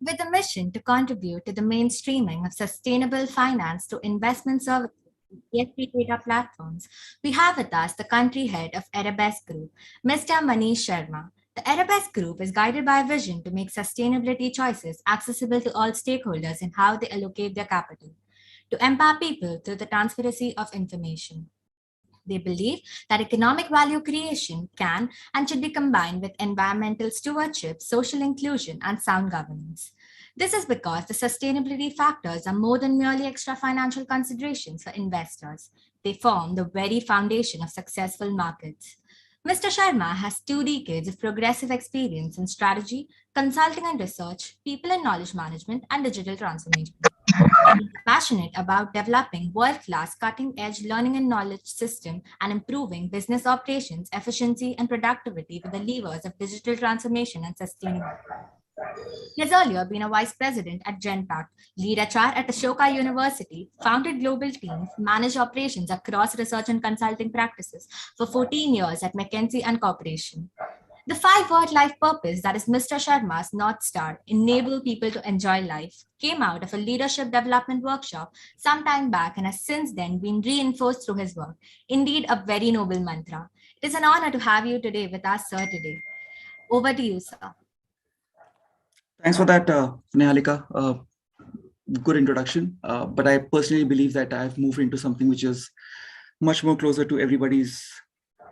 With a mission to contribute to the mainstreaming of sustainable finance to investment services and ESG data platforms, we have with us the country head of Arabesque Group, Mr. Manish Sharma. The Arabesque Group is guided by a vision to make sustainability choices accessible to all stakeholders in how they allocate their capital, to empower people through the transparency of information. They believe that economic value creation can and should be combined with environmental stewardship, social inclusion, and sound governance. This is because the sustainability factors are more than merely extra financial considerations for investors. They form the very foundation of successful markets. Mr. Sharma has 2 decades of progressive experience in strategy, consulting and research, people and knowledge management, and digital transformation. He is passionate about developing world-class cutting-edge learning and knowledge system and improving business operations, efficiency, and productivity with the levers of digital transformation and sustainability. He has earlier been a vice president at Genpact, lead HR at Ashoka University, founded global teams, managed operations across research and consulting practices for 14 years at McKinsey and Corporation. The 5 word life purpose that is Mr. Sharma's North Star, enable people to enjoy life, came out of a leadership development workshop some time back and has since then been reinforced through his work. Indeed, a very noble mantra. It is an honor to have you today with us, sir, today. Over to you, sir. Thanks for that, Nihalika. Good introduction. But I personally believe that I've moved into something which is much more closer to everybody's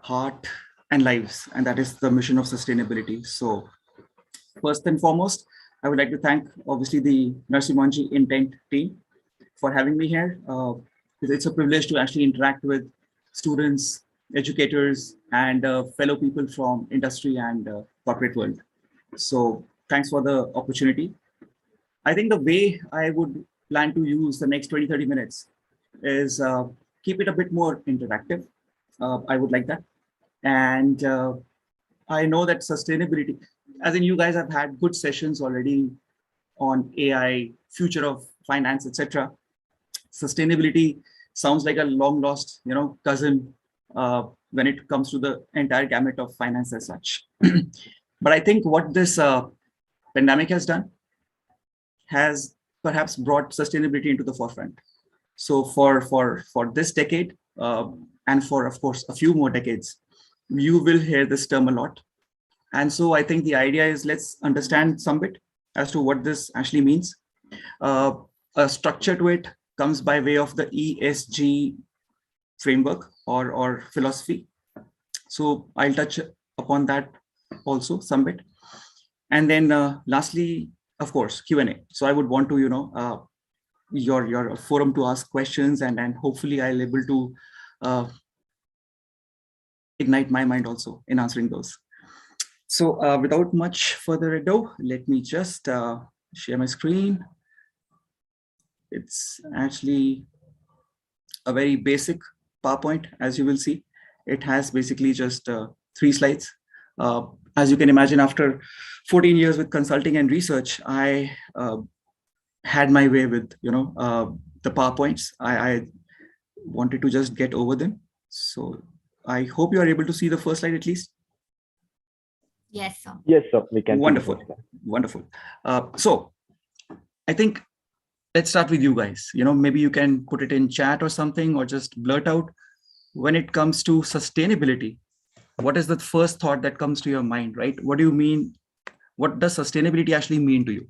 heart and lives, and that is the mission of sustainability. So first and foremost, I would like to thank obviously the Nasi Munshi Intent team for having me here. It's a privilege to actually interact with students, educators, and fellow people from industry and corporate world. So thanks for the opportunity. I think the way I would plan to use the next 20-30 minutes is keep it a bit more interactive. I would like that. And I know that sustainability, as in you guys have had good sessions already on AI, future of finance, etc. Sustainability sounds like a long lost, cousin when it comes to the entire gamut of finance as such. But I think what this pandemic has done has perhaps brought sustainability into the forefront. So for this decade and for, of course, a few more decades, you will hear this term a lot. And so I think the idea is let's understand some bit as to what this actually means. A structure to it comes by way of the ESG framework or philosophy. So I'll touch upon that also some bit. And then lastly, of course, Q&A. So I would want to, your forum to ask questions, and hopefully I'll able to ignite my mind also in answering those. So without much further ado, let me just share my screen. It's actually a very basic PowerPoint, as you will see. It has basically just 3 slides. As you can imagine, after 14 years with consulting and research, I had my way with, the PowerPoints. I wanted to just get over them. So I hope you are able to see the first slide at least. Yes, sir. Yes, sir. We can. Wonderful. Wonderful. So I think let's start with you guys. Maybe you can put it in chat or something, or just blurt out when it comes to sustainability. What is the first thought that comes to your mind, right? What do you mean? What does sustainability actually mean to you?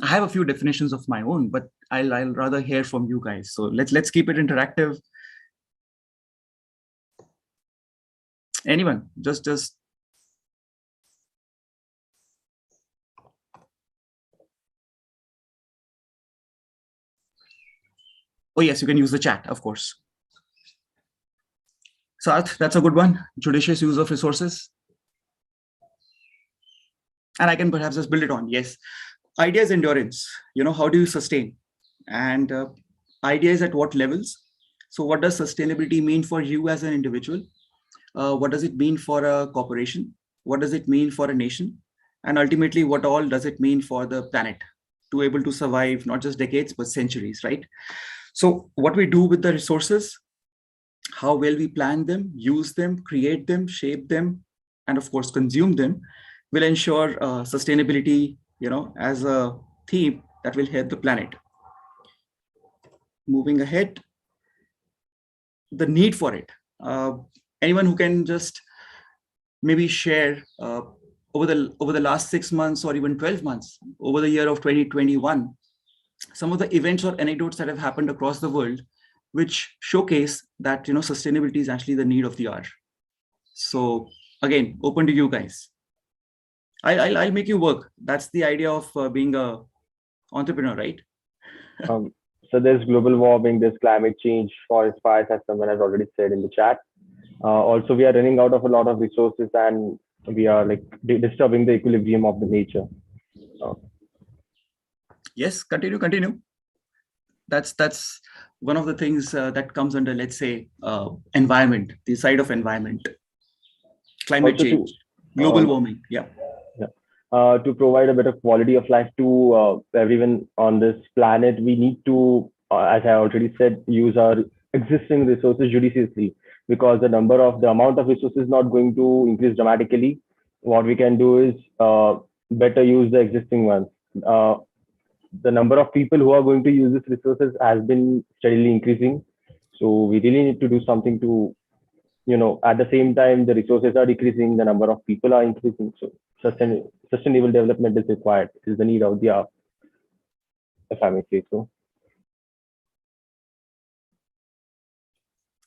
I have a few definitions of my own, but I'll rather hear from you guys. So let's keep it interactive. Anyone? Just. Oh yes, you can use the chat, of course. Sarth, that's a good one. Judicious use of resources. And I can perhaps just build it on. Yes. Idea is endurance. How do you sustain? And idea is at what levels? So what does sustainability mean for you as an individual? What does it mean for a corporation? What does it mean for a nation? And ultimately, what all does it mean for the planet to able to survive not just decades, but centuries, right? So what we do with the resources, how well we plan them, use them, create them, shape them, and of course, consume them will ensure sustainability, as a theme that will help the planet. Moving ahead, the need for it. Anyone who can just maybe share over the last 6 months or even 12 months, over the year of 2021, some of the events or anecdotes that have happened across the world, which showcase that sustainability is actually the need of the hour. So again, open to you guys. I'll make you work. That's the idea of being a entrepreneur, right? So there's global warming, there's climate change, forest fires, as someone has already said in the chat. Also, we are running out of a lot of resources and we are like disturbing the equilibrium of the nature. Yes, continue. That's one of the things that comes under, let's say, environment, the side of environment, climate Also change, global warming. Yeah. To provide a better quality of life to everyone on this planet, we need to, as I already said, use our existing resources judiciously, because the amount of resources is not going to increase dramatically. What we can do is better use the existing ones. The number of people who are going to use these resources has been steadily increasing. So we really need to do something to, at the same time, the resources are decreasing, the number of people are increasing. So sustainable development is required, is the need of the hour, if I may say so.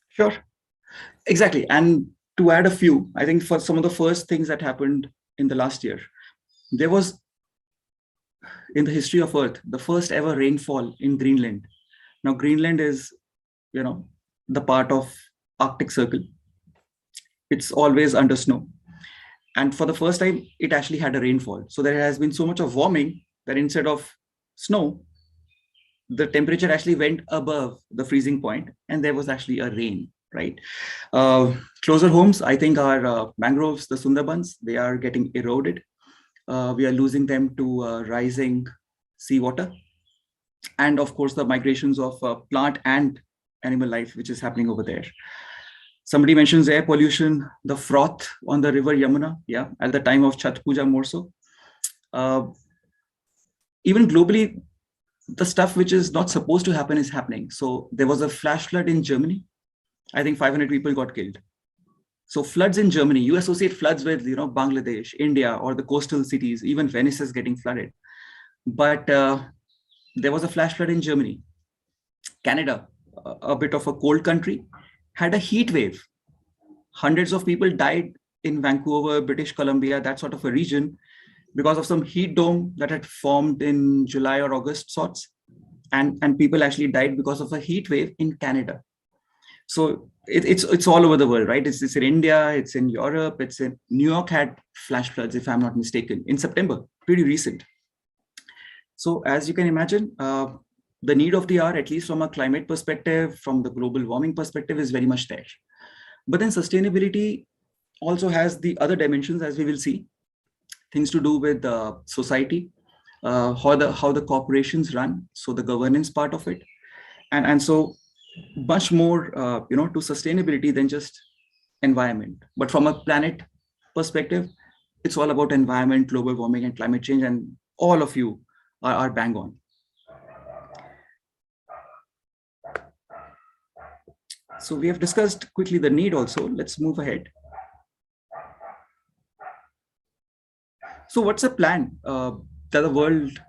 Sure. Exactly. And to add a few, I think for some of the first things that happened in the last year, there was, in the history of Earth, the first ever rainfall in Greenland. Now, Greenland is, the part of Arctic Circle. It's always under snow. And for the first time, it actually had a rainfall. So there has been so much of warming that instead of snow, the temperature actually went above the freezing point and there was actually a rain, right? Closer homes, I think, are mangroves, the Sundarbans. They are getting eroded. We are losing them to rising seawater. And of course, the migrations of plant and animal life, which is happening over there. Somebody mentions air pollution, the froth on the river Yamuna, yeah, at the time of Chhat Puja more so. Even globally, the stuff which is not supposed to happen is happening. So there was a flash flood in Germany. I think 500 people got killed. So floods in Germany, you associate floods with, Bangladesh, India, or the coastal cities, even Venice is getting flooded. But there was a flash flood in Germany. Canada, a bit of a cold country, had a heat wave. Hundreds of people died in Vancouver, British Columbia, that sort of a region, because of some heat dome that had formed in July or August sorts. And people actually died because of a heat wave in Canada. So it's all over the world, right? It's in India, it's in Europe, it's in New York had flash floods, if I'm not mistaken, in September, pretty recent. So as you can imagine, the need of the hour, at least from a climate perspective, from the global warming perspective, is very much there. But then sustainability also has the other dimensions, as we will see, things to do with society, how the corporations run, so the governance part of it, and so much more, to sustainability than just environment. But from a planet perspective, it's all about environment, global warming, and climate change, and all of you are bang on. So we have discussed quickly the need also. Let's move ahead. So what's the plan that the world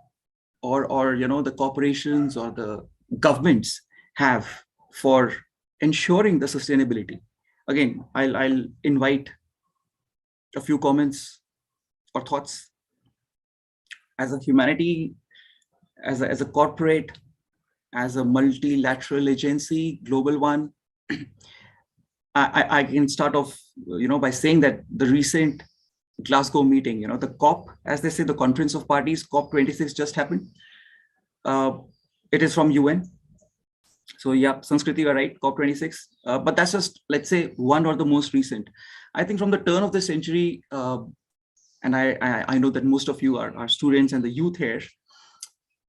or the corporations or the governments have for ensuring the sustainability? Again, I'll invite a few comments or thoughts. As a humanity, as a corporate, as a multilateral agency, global one, I can start off, by saying that the recent Glasgow meeting, the COP, as they say, the Conference of Parties, COP26 just happened. It is from UN. So yeah, Sanskriti, you're right, COP26. But that's just, let's say, one or the most recent. I think from the turn of the century, and I know that most of you are students and the youth here,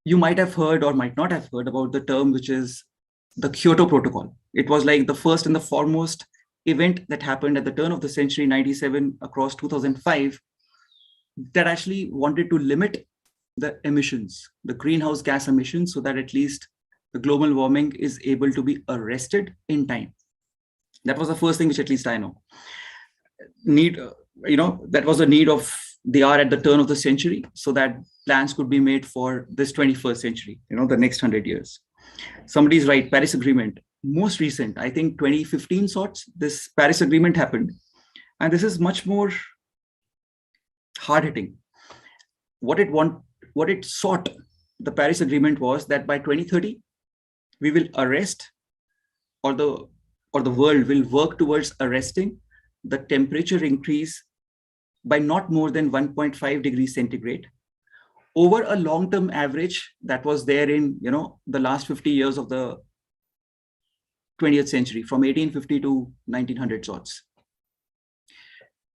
you might have heard or might not have heard about the term, which is the Kyoto Protocol. It was like the first and the foremost event that happened at the turn of the century, 97 across 2005, that actually wanted to limit the emissions, the greenhouse gas emissions, so that at least the global warming is able to be arrested in time. That was the first thing which at least I know. That was a need of the hour at the turn of the century, so that plans could be made for this 21st century, the next 100 years. Somebody's right, Paris Agreement, most recent, I think 2015 sorts, this Paris Agreement happened. And this is much more hard-hitting. What it sought, the Paris Agreement, was that by 2030, we will arrest, or the world will work towards arresting the temperature increase by not more than 1.5 degrees centigrade over a long-term average that was there in, the last 50 years of the 20th century, from 1850 to 1900 sorts.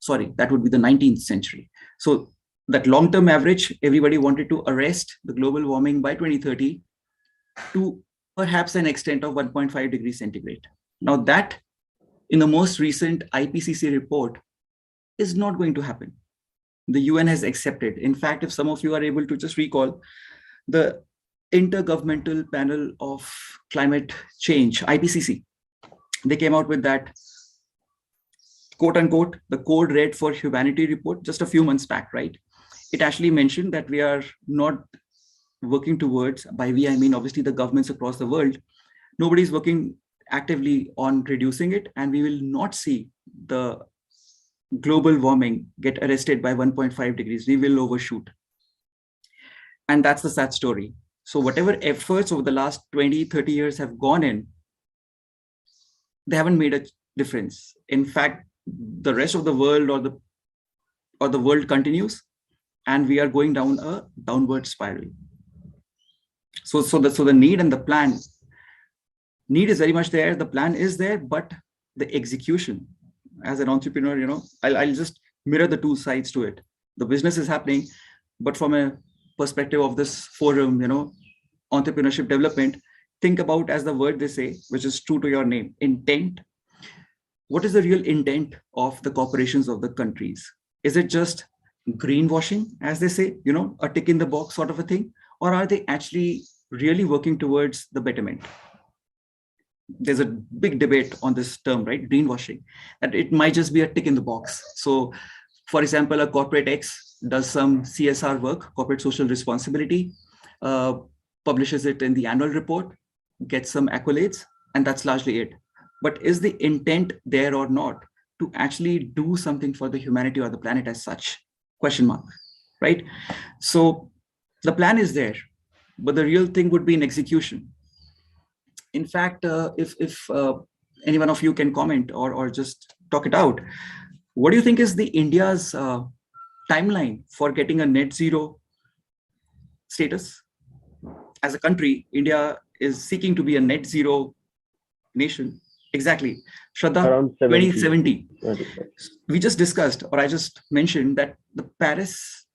Sorry, that would be the 19th century. So that long-term average, everybody wanted to arrest the global warming by 2030 to perhaps an extent of 1.5 degrees centigrade. Now that, in the most recent IPCC report, is not going to happen. The UN has accepted. In fact, if some of you are able to just recall, the Intergovernmental Panel of Climate Change, IPCC, they came out with that, quote unquote, the Code Red for Humanity report just a few months back, right? It actually mentioned that we are not working towards, by we, I mean, obviously the governments across the world, nobody's working actively on reducing it, and we will not see the global warming get arrested by 1.5 degrees. We will overshoot. And that's the sad story. So whatever efforts over the last 20, 30 years have gone in, they haven't made a difference. In fact, the rest of the world or the world continues, and we are going down a downward spiral. So the need and the plan, need is very much there. The plan is there, but the execution, as an entrepreneur, I'll just mirror the two sides to it. The business is happening, but from a perspective of this forum, entrepreneurship development, think about, as the word they say, which is true to your name, intent. What is the real intent of the corporations of the countries? Is it just greenwashing, as they say, a tick in the box sort of a thing? Or are they actually really working towards the betterment? There's a big debate on this term, right? Greenwashing, that it might just be a tick in the box. So, for example, a corporate X does some CSR work, corporate social responsibility, publishes it in the annual report, gets some accolades, and that's largely it. But is the intent there or not to actually do something for the humanity or the planet as such? Question mark, right? So the plan is there, but the real thing would be in execution. In fact, if any one of you can comment or just talk it out, what do you think is the India's timeline for getting a net zero status? As a country, India is seeking to be a net zero nation. Exactly. Shraddha, Around 2070. We just discussed, or I just mentioned, that the Paris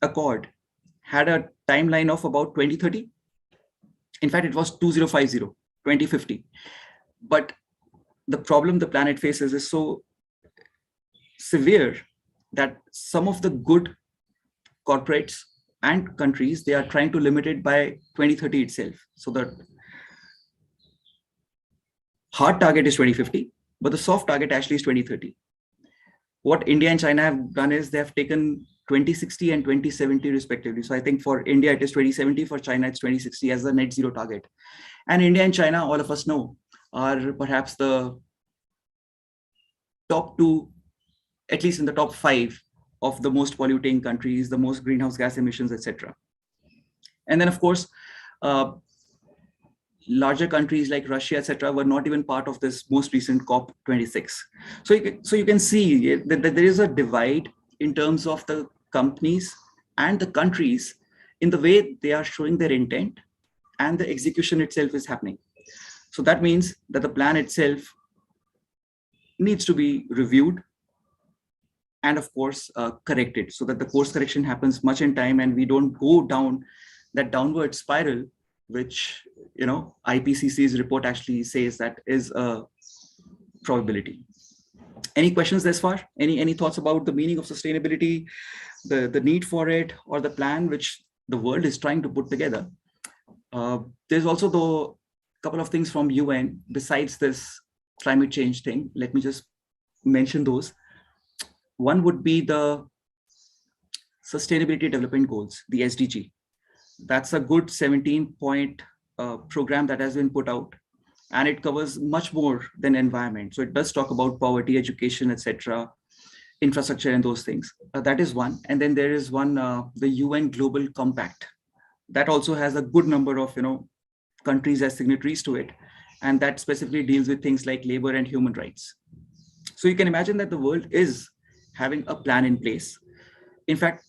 Accord had a timeline of about 2030. In fact, it was 2050, 2050. But the problem the planet faces is so severe that some of the good corporates and countries, they are trying to limit it by 2030 itself. So the hard target is 2050, but the soft target actually is 2030. What India and China have done is they have taken 2060 and 2070 respectively. So I think for India, it is 2070, for China, it's 2060 as the net zero target. And India and China, all of us know, are perhaps the top two, at least in the top 5 of the most polluting countries, the most greenhouse gas emissions, etc. And then, of course, larger countries like Russia, etc., were not even part of this most recent COP26. So you can see that there is a divide in terms of the companies and the countries in the way they are showing their intent, and the execution itself is happening. So that means that the plan itself needs to be reviewed and of course corrected, so that the course correction happens much in time and we don't go down that downward spiral, which IPCC's report actually says that is a probability. Any questions thus far? Any thoughts about the meaning of sustainability, the need for it, or the plan which the world is trying to put together? There's also the couple of things from UN besides this climate change thing. Let me just mention those. One would be the Sustainability Development Goals, the SDG. That's a good 17-point program that has been put out, and it covers much more than environment. So it does talk about poverty, education, etc., infrastructure, and those things. That is one. And then there is one, the UN Global Compact. That also has a good number of countries as signatories to it, and that specifically deals with things like labor and human rights. So you can imagine that the world is having a plan in place. In fact,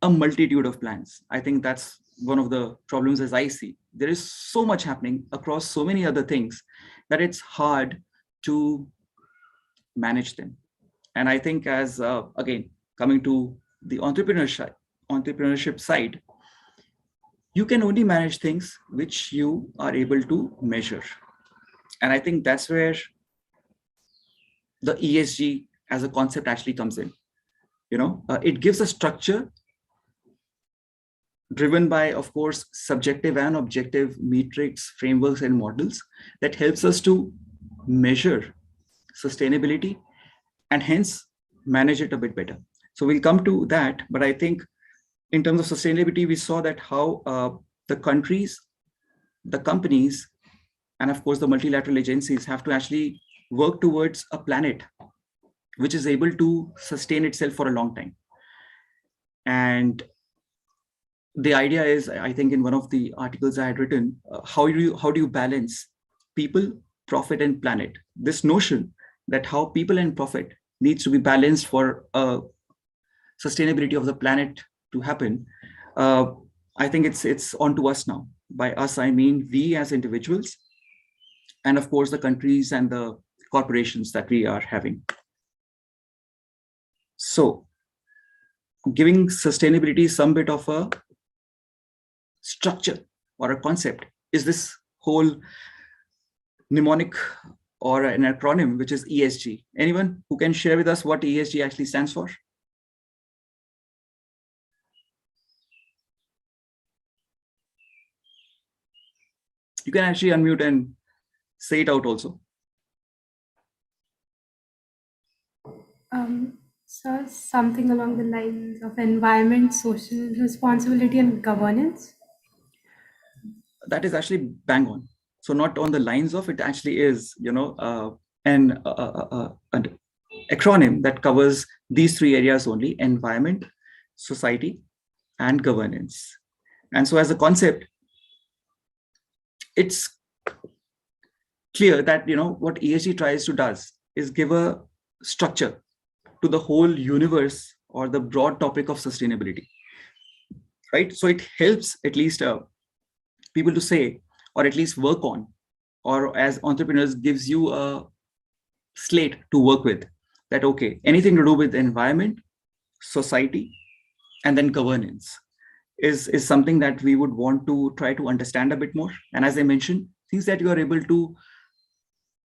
a multitude of plans. I think that's one of the problems as I see. There is so much happening across so many other things that it's hard to manage them. And I think as, again, coming to the entrepreneurship side, you can only manage things which you are able to measure. And I think that's where the ESG as a concept actually comes in. It gives a structure driven by, of course, subjective and objective metrics, frameworks, and models that helps us to measure sustainability and hence manage it a bit better. So we'll come to that, but I think in terms of sustainability, we saw that how the countries, the companies, and of course the multilateral agencies have to actually work towards a planet which is able to sustain itself for a long time. And the idea is, I think in one of the articles I had written, how do you balance people, profit, and planet? This notion that how people and profit needs to be balanced for sustainability of the planet to happen. I think it's onto us now. By us, I mean we as individuals, and of course the countries and the corporations that we are having. So giving sustainability some bit of a structure or a concept is this whole mnemonic or an acronym, which is ESG. Anyone who can share with us what ESG actually stands for? You can actually unmute and say it out also. So something along the lines of environment, social responsibility, and governance. That is actually bang on. So not on the lines of, it actually is, an acronym that covers these three areas only: environment, society, and governance. And so as a concept, it's clear that what ESG tries to does is give a structure to the whole universe or the broad topic of sustainability, right? So it helps at least people to say, or at least work on, or as entrepreneurs gives you a slate to work with, that okay, anything to do with environment, society, and then governance is something that we would want to try to understand a bit more. And as I mentioned, things that you are able to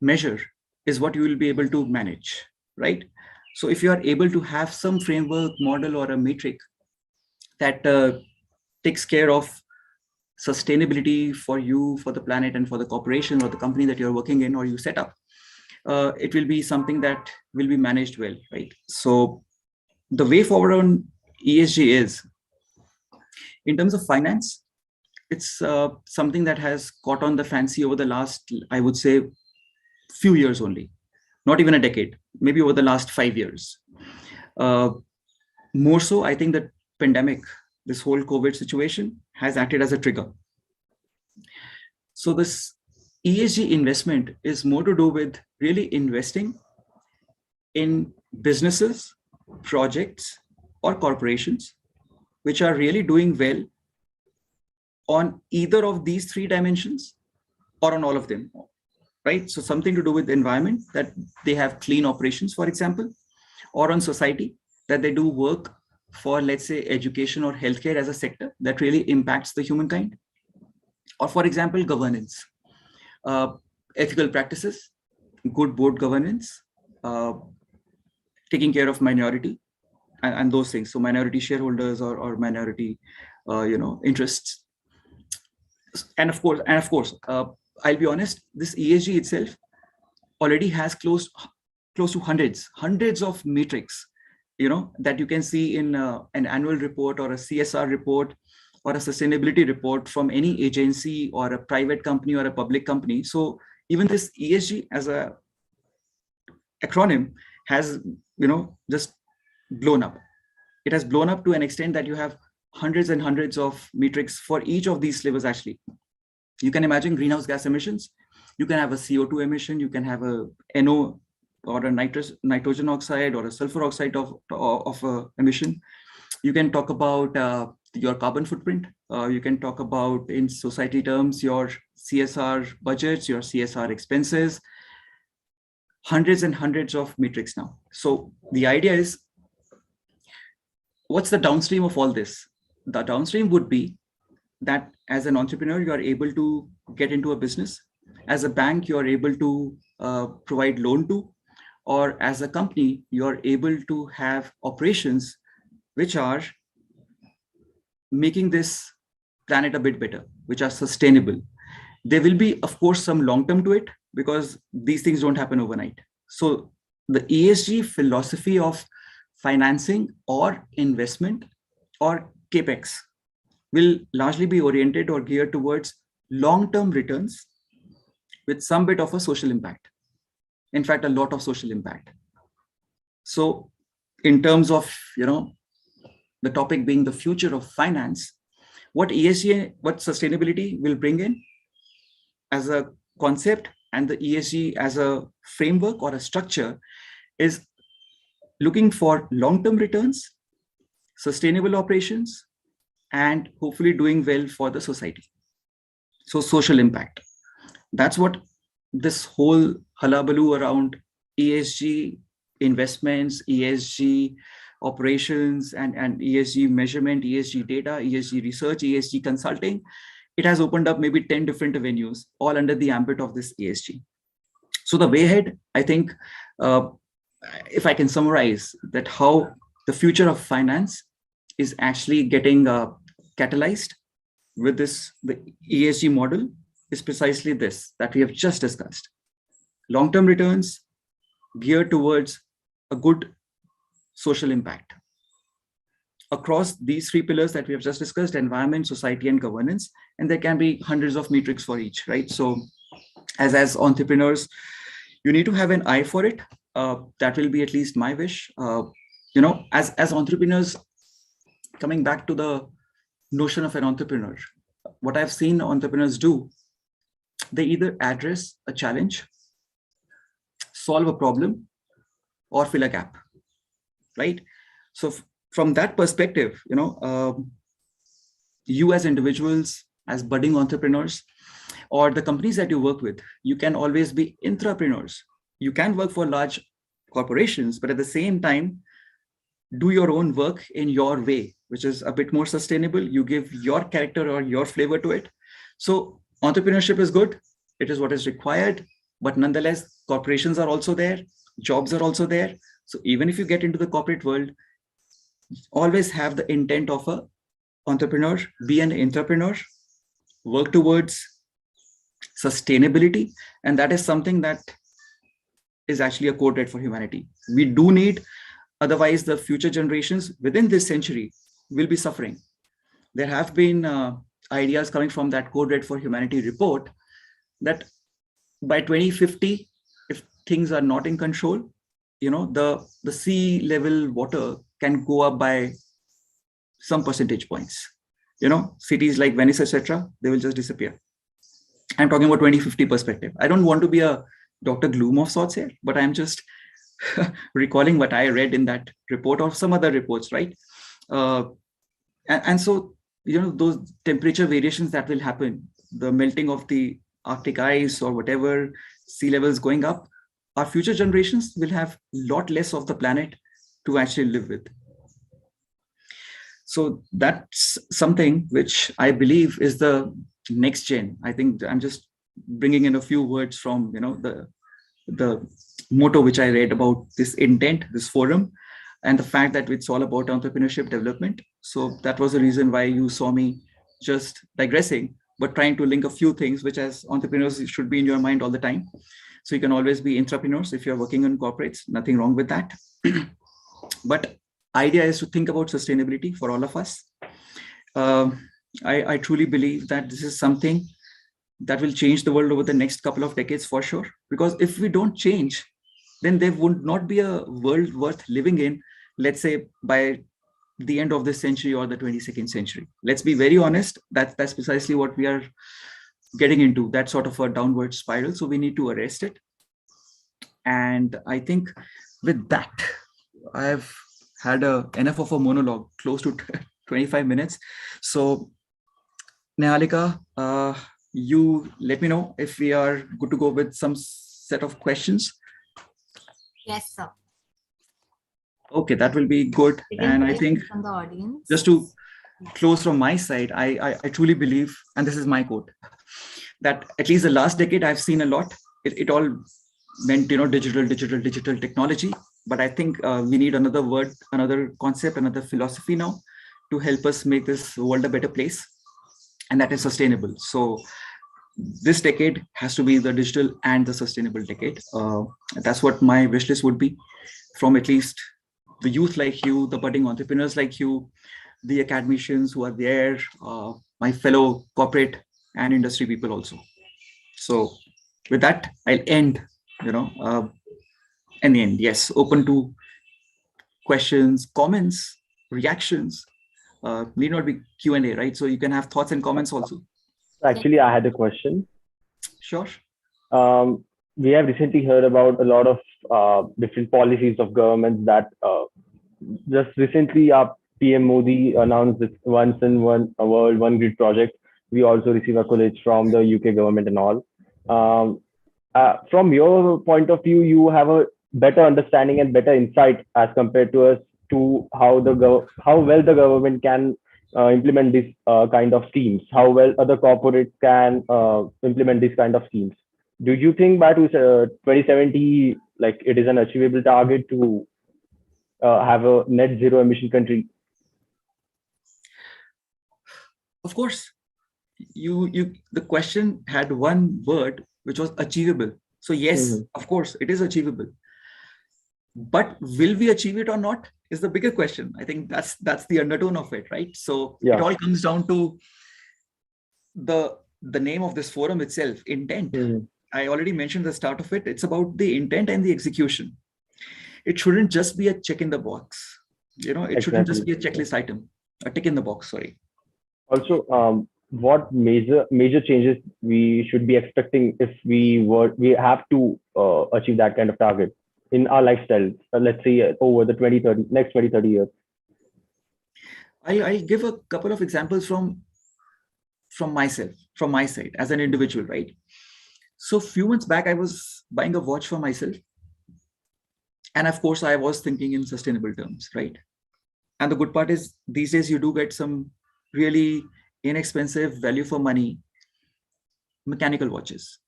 measure is what you will be able to manage, right? So if you are able to have some framework, model, or a metric that takes care of sustainability for you, for the planet, and for the corporation or the company that you're working in or you set up, it will be something that will be managed well, right? So the way forward on ESG is, in terms of finance, it's something that has caught on the fancy over the last, I would say, few years only, not even a decade, maybe over the last 5 years. More so, I think that pandemic, this whole COVID situation has acted as a trigger. So this ESG investment is more to do with really investing in businesses, projects, or corporations which are really doing well on either of these three dimensions or on all of them, right? So something to do with the environment, that they have clean operations, for example, or on society, that they do work for, let's say, education or healthcare as a sector that really impacts the humankind, or for example, governance, ethical practices, good board governance, taking care of minority and those things. So minority shareholders or minority, interests. And of course, I'll be honest, this ESG itself already has close to hundreds of metrics, that you can see in an annual report or a CSR report or a sustainability report from any agency or a private company or a public company. So even this ESG as a acronym has, just blown up. It has blown up to an extent that you have hundreds and hundreds of metrics for each of these flavors. Actually, you can imagine greenhouse gas emissions. You can have a CO2 emission. You can have a NO or a nitrogen oxide or a sulfur oxide of emission. You can talk about your carbon footprint. You can talk about, in society terms, your CSR budgets, your CSR expenses, hundreds and hundreds of metrics now. So the idea is, what's the downstream of all this? The downstream would be that as an entrepreneur, you are able to get into a business. As a bank, you are able to provide loan to, or as a company, you are able to have operations which are making this planet a bit better, which are sustainable. There will be, of course, some long-term to it, because these things don't happen overnight. So the ESG philosophy of financing or investment or CapEx will largely be oriented or geared towards long-term returns with some bit of a social impact. In fact, a lot of social impact. So in terms of, the topic being the future of finance, what ESG, what sustainability will bring in as a concept, and the ESG as a framework or a structure, is looking for long-term returns, sustainable operations, and hopefully doing well for the society. So social impact. That's what this whole hullabaloo around ESG investments, ESG operations, and ESG measurement, ESG data, ESG research, ESG consulting, it has opened up maybe 10 different avenues, all under the ambit of this ESG. So the way ahead, I think, if I can summarize that, how the future of finance is actually getting catalyzed with this, the ESG model, is precisely this that we have just discussed. Long-term returns geared towards a good social impact across these three pillars that we have just discussed: environment, society, and governance. And there can be hundreds of metrics for each, right? So as entrepreneurs, you need to have an eye for it. That will be at least my wish. As entrepreneurs, coming back to the notion of an entrepreneur, what I've seen entrepreneurs do, they either address a challenge, solve a problem, or fill a gap, right? So from that perspective, you as individuals, as budding entrepreneurs, or the companies that you work with, you can always be intrapreneurs. You can work for large corporations, but at the same time, do your own work in your way, which is a bit more sustainable. You give your character or your flavor to it. So entrepreneurship is good. It is what is required. But nonetheless, corporations are also there. Jobs are also there. So even if you get into the corporate world, always have the intent of an entrepreneur, be an entrepreneur, work towards sustainability. And that is something that is actually a code red for humanity. We do need, otherwise the future generations within this century will be suffering. There have been ideas coming from that code red for humanity report that by 2050, if things are not in control, the sea level water can go up by some percentage points. Cities like Venice, etc., they will just disappear. I'm talking about 2050 perspective. I don't want to be a Dr. Gloom of sorts here, but I'm just recalling what I read in that report or some other reports, right? And so, those temperature variations that will happen, the melting of the Arctic ice or whatever, sea levels going up, our future generations will have a lot less of the planet to actually live with. So that's something which I believe is the next gen. I think I'm just bringing in a few words from the motto which I read about this intent, this forum, and the fact that it's all about entrepreneurship development. So that was the reason why you saw me just digressing, but trying to link a few things which as entrepreneurs should be in your mind all the time. So you can always be entrepreneurs if you're working in corporates, nothing wrong with that. But idea is to think about sustainability for all of us. I truly believe that this is something that will change the world over the next couple of decades for sure. Because if we don't change, then there would not be a world worth living in, let's say by the end of this century or the 22nd century. Let's be very honest, that's precisely what we are getting into, that sort of a downward spiral. So we need to arrest it. And I think with that, I've had enough of a monologue, close to 25 minutes. So Nihalika, you let me know if we are good to go with some set of questions. Yes, sir. Okay, that will be good. And I think from the audience, just to close from my side, I truly believe, and this is my quote, that at least the last decade I've seen a lot. It all meant digital technology. But I think we need another word, another concept, another philosophy now to help us make this world a better place, and that is sustainable. So this decade has to be the digital and the sustainable decade. That's what my wish list would be from at least the youth like you, the budding entrepreneurs like you, the academicians who are there, my fellow corporate and industry people also. So with that, I'll end, in the end, yes, open to questions, comments, reactions. Need not be Q&A, right? So you can have thoughts and comments also. Actually, I had a question. Sure. We have recently heard about a lot of different policies of governments that just recently our PM Modi announced this once in one world, one grid project. We also receive accolades from the UK government and all. From your point of view, you have a better understanding and better insight as compared to us to how well the government can implement this kind of schemes, how well other corporates can implement this kind of schemes. Do you think by 2070, like it is an achievable target to have a net zero emission country? Of course, the question had one word, which was achievable. So yes, of course, it is achievable. But will we achieve it or not is the bigger question. I think that's the undertone of it, right? So It all comes down to the name of this forum itself, intent. I already mentioned the start of it. It's about the intent and the execution. It shouldn't just be a check in the box. It shouldn't just be a checklist item, a tick in the box, sorry. Also, what major changes we should be expecting if we have to achieve that kind of target in our lifestyle, let's say over the next 20-30 years? I'll give a couple of examples from myself, from my side as an individual, right? So a few months back, I was buying a watch for myself. And of course, I was thinking in sustainable terms, right? And the good part is these days you do get some really inexpensive value for money mechanical watches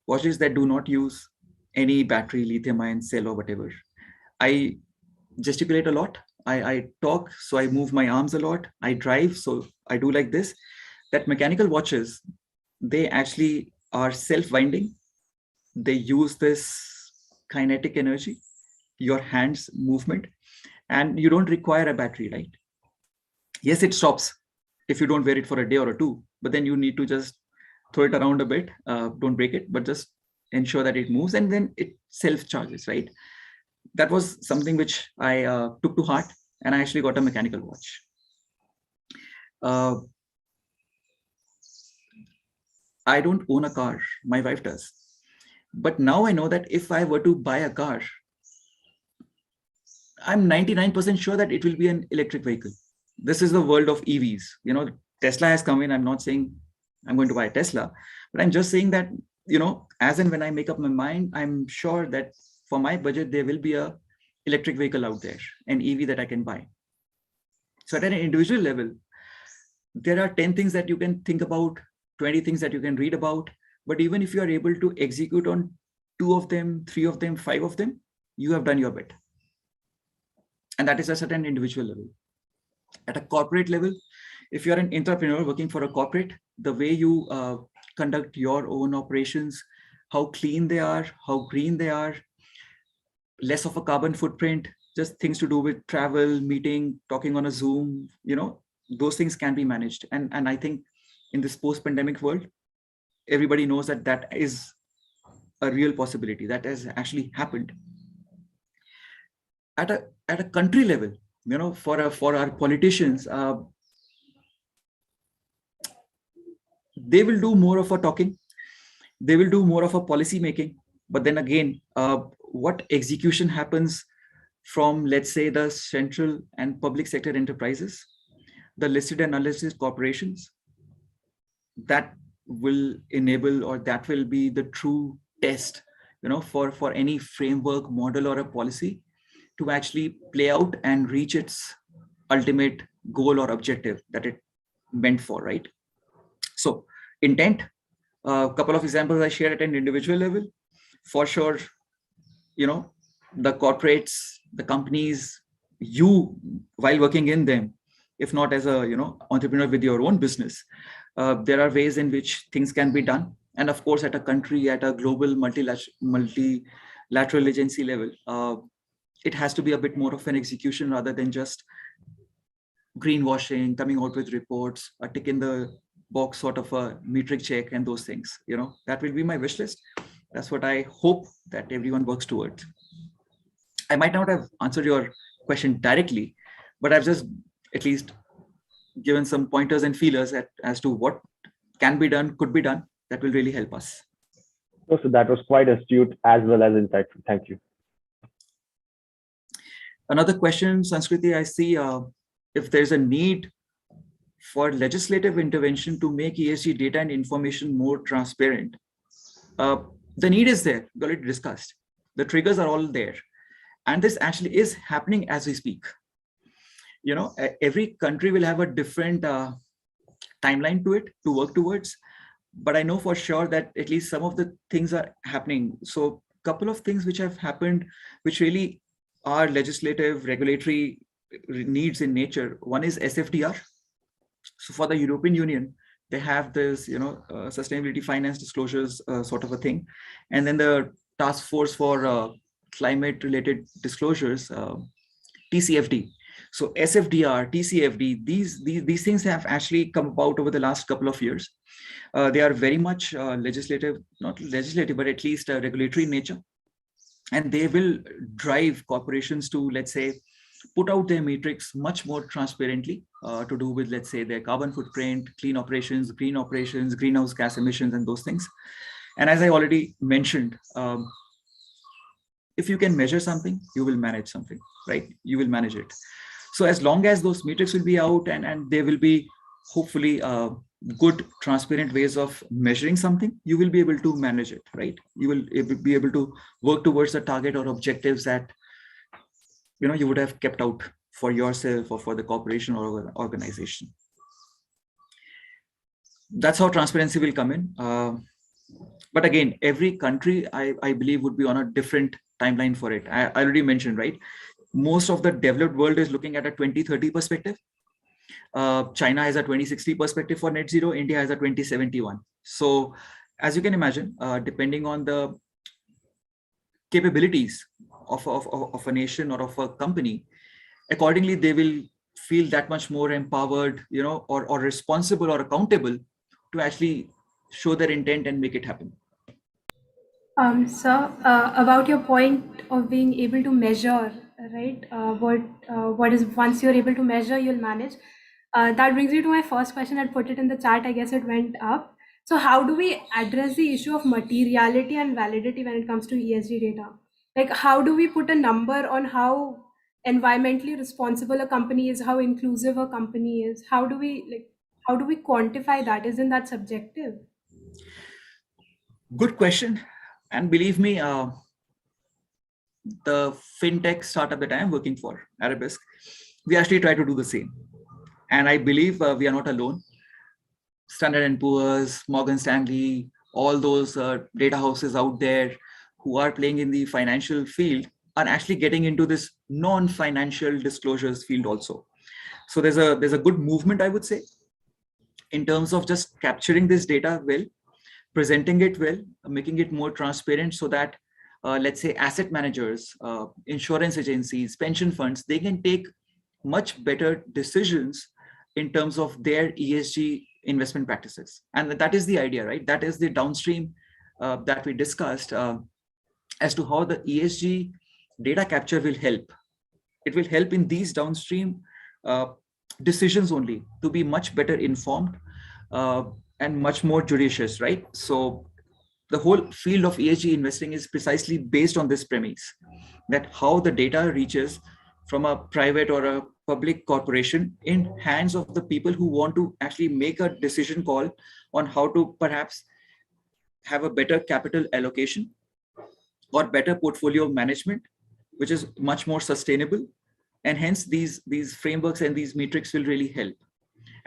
that do not use any battery, lithium ion cell or whatever. I gesticulate a lot. I talk, so I move my arms a lot. I drive, so I do like this. That mechanical watches, they actually are self-winding. They use this kinetic energy, your hands movement, and you don't require a battery, right? Yes, it stops if you don't wear it for a day or two, but then you need to just throw it around a bit. Don't break it, but just ensure that it moves, and then it self-charges, right? That was something which I took to heart, and I actually got a mechanical watch. I don't own a car, my wife does. But now I know that if I were to buy a car, I'm 99% sure that it will be an electric vehicle. This is the world of EVs. Tesla has come in. I'm not saying I'm going to buy a Tesla, but I'm just saying that, as and when I make up my mind, I'm sure that for my budget, there will be a electric vehicle out there, an EV that I can buy. So at an individual level, there are 10 things that you can think about, 20 things that you can read about. But even if you are able to execute on 2 of them, 3 of them, 5 of them, you have done your bit. And that is at an individual level. At a corporate level, if you're an entrepreneur working for a corporate, the way you conduct your own operations, how clean they are, how green they are, less of a carbon footprint, just things to do with travel, meeting, talking on a Zoom, those things can be managed. And I think in this post-pandemic world, everybody knows that that is a real possibility that has actually happened. At a country level, for our politicians, they will do more of a talking, they will do more of a policy making. But then again, what execution happens from, let's say, the central and public sector enterprises, the listed and unlisted corporations, that will enable, or that will be the true test, for any framework, model, or a policy to actually play out and reach its ultimate goal or objective that it meant for, right? So intent, a couple of examples I shared at an individual level. For sure, the corporates, the companies, you, while working in them, if not as a entrepreneur with your own business, there are ways in which things can be done. And of course, at a country, at a global multilateral agency level, it has to be a bit more of an execution rather than just greenwashing, coming out with reports, a tick in the box sort of a metric check and those things. That will be my wish list. That's what I hope that everyone works towards. I might not have answered your question directly, but I've just at least given some pointers and feelers as to what can be done, could be done, that will really help us. So that was quite astute as well as insightful. Thank you. Another question, Sanskriti, I see if there's a need for legislative intervention to make ESG data and information more transparent. The need is there, we already discussed. The triggers are all there. And this actually is happening as we speak. Every country will have a different timeline to it to work towards. But I know for sure that at least some of the things are happening. So a couple of things which have happened, which really are legislative, regulatory needs in nature. One is SFDR. So for the European Union, they have this, sustainability finance disclosures sort of a thing. And then the task force for climate related disclosures, TCFD. So SFDR, TCFD, these things have actually come about over the last couple of years. They are very much legislative, not legislative, but at least regulatory in nature. And they will drive corporations to, let's say, put out their metrics much more transparently to do with, let's say, their carbon footprint, clean operations, greenhouse gas emissions, and those things. And as I already mentioned, if you can measure something, you will manage something, right? You will manage it. So as long as those metrics will be out and there will be hopefully good, transparent ways of measuring something, you will be able to manage it, right? You will be able to work towards a target or objectives that you would have kept out for yourself or for the corporation or organization. That's how transparency will come in. But again, every country, I believe, would be on a different timeline for it. I already mentioned, right? Most of the developed world is looking at a 2030 perspective. China has a 2060 perspective for net zero. India has a 2071. So as you can imagine, depending on the capabilities of a nation or of a company, accordingly, they will feel that much more empowered, or responsible or accountable to actually show their intent and make it happen. Sir, about your point of being able to measure, right? What is, once you're able to measure, you'll manage. That brings me to my first question. I'd put it in the chat. I guess it went up. So how do we address the issue of materiality and validity when it comes to ESG data? Like, how do we put a number on how environmentally responsible a company is, how inclusive a company is? How do we quantify that? Isn't that subjective? Good question. And believe me, the fintech startup that I am working for, Arabesque, we actually try to do the same. And I believe we are not alone. Standard and Poor's, Morgan Stanley, all those data houses out there who are playing in the financial field are actually getting into this non-financial disclosures field also. So there's a good movement, I would say, in terms of just capturing this data well, presenting it well, making it more transparent so that let's say asset managers, insurance agencies, pension funds, they can take much better decisions in terms of their ESG investment practices. And that is the idea, right? That is the downstream that we discussed as to how the ESG data capture will help. It will help in these downstream decisions only to be much better informed and much more judicious, right? So the whole field of ESG investing is precisely based on this premise, that how the data reaches from a private or a public corporation in hands of the people who want to actually make a decision call on how to perhaps have a better capital allocation or better portfolio management, which is much more sustainable. And hence these frameworks and these metrics will really help.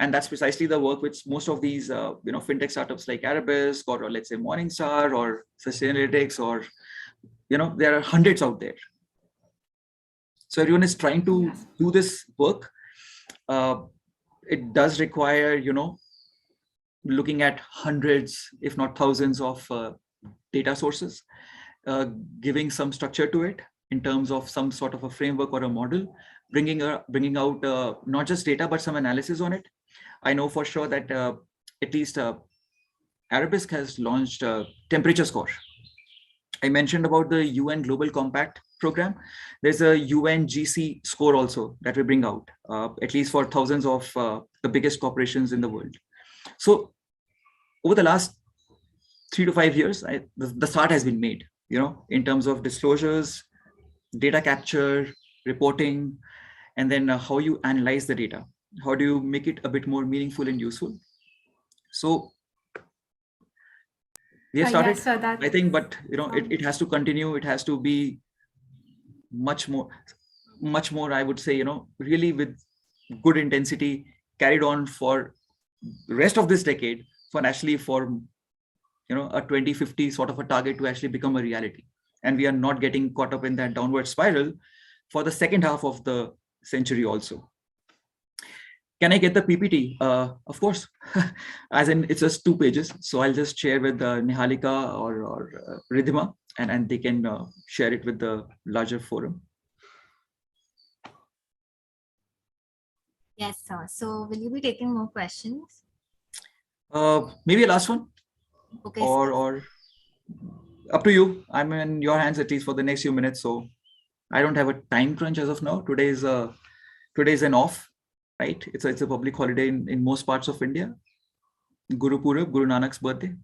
And that's precisely the work which most of these fintech startups like Arabesque or let's say Morningstar or Sustainalytics or there are hundreds out there. So everyone is trying to do this work. It does require looking at hundreds, if not thousands of data sources, giving some structure to it in terms of some sort of a framework or a model, bringing out not just data but some analysis on it. I know for sure that at least Arabesque has launched a temperature score. I mentioned about the UN Global Compact program. There's a UNGC score also that we bring out, at least for thousands of the biggest corporations in the world. So over the last 3 to 5 years, the start has been made, in terms of disclosures, data capture, reporting, and then how you analyze the data. How do you make it a bit more meaningful and useful? So we have started, I think, but it has to continue. It has to be much more, I would say, really with good intensity carried on for the rest of this decade for a 2050 sort of a target to actually become a reality. And we are not getting caught up in that downward spiral for the second half of the century also. Can I get the PPT? Of course, as in it's just 2 pages. So I'll just share with Nihalika or Ridhima, and they can share it with the larger forum. Yes, sir. So will you be taking more questions? Maybe a last one. Okay. Or up to you. I'm in your hands at least for the next few minutes. So I don't have a time crunch as of now. Today is an off. Right, it's a public holiday in most parts of India. Guru Purab, Guru Nanak's birthday.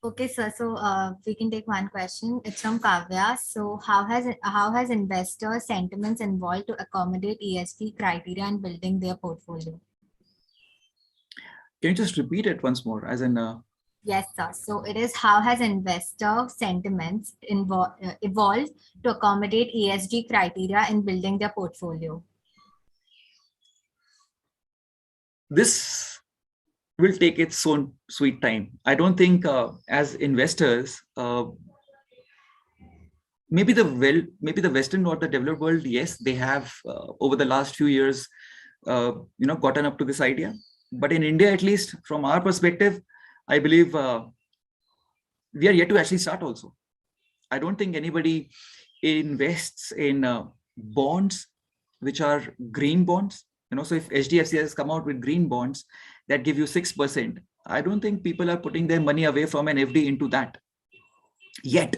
Okay, sir. So we can take one question. It's from Kavya. So how has investor sentiments evolved to accommodate ESG criteria in building their portfolio? Can you just repeat it once more? As in. Yes, sir. So it is, how has investor sentiments evolved to accommodate ESG criteria in building their portfolio? This will take its own sweet time. I don't think as investors, maybe the Western or the developed world, yes, they have over the last few years, gotten up to this idea. But in India, at least from our perspective, I believe we are yet to actually start also. I don't think anybody invests in bonds, which are green bonds. So if HDFC has come out with green bonds that give you 6%, I don't think people are putting their money away from an FD into that yet,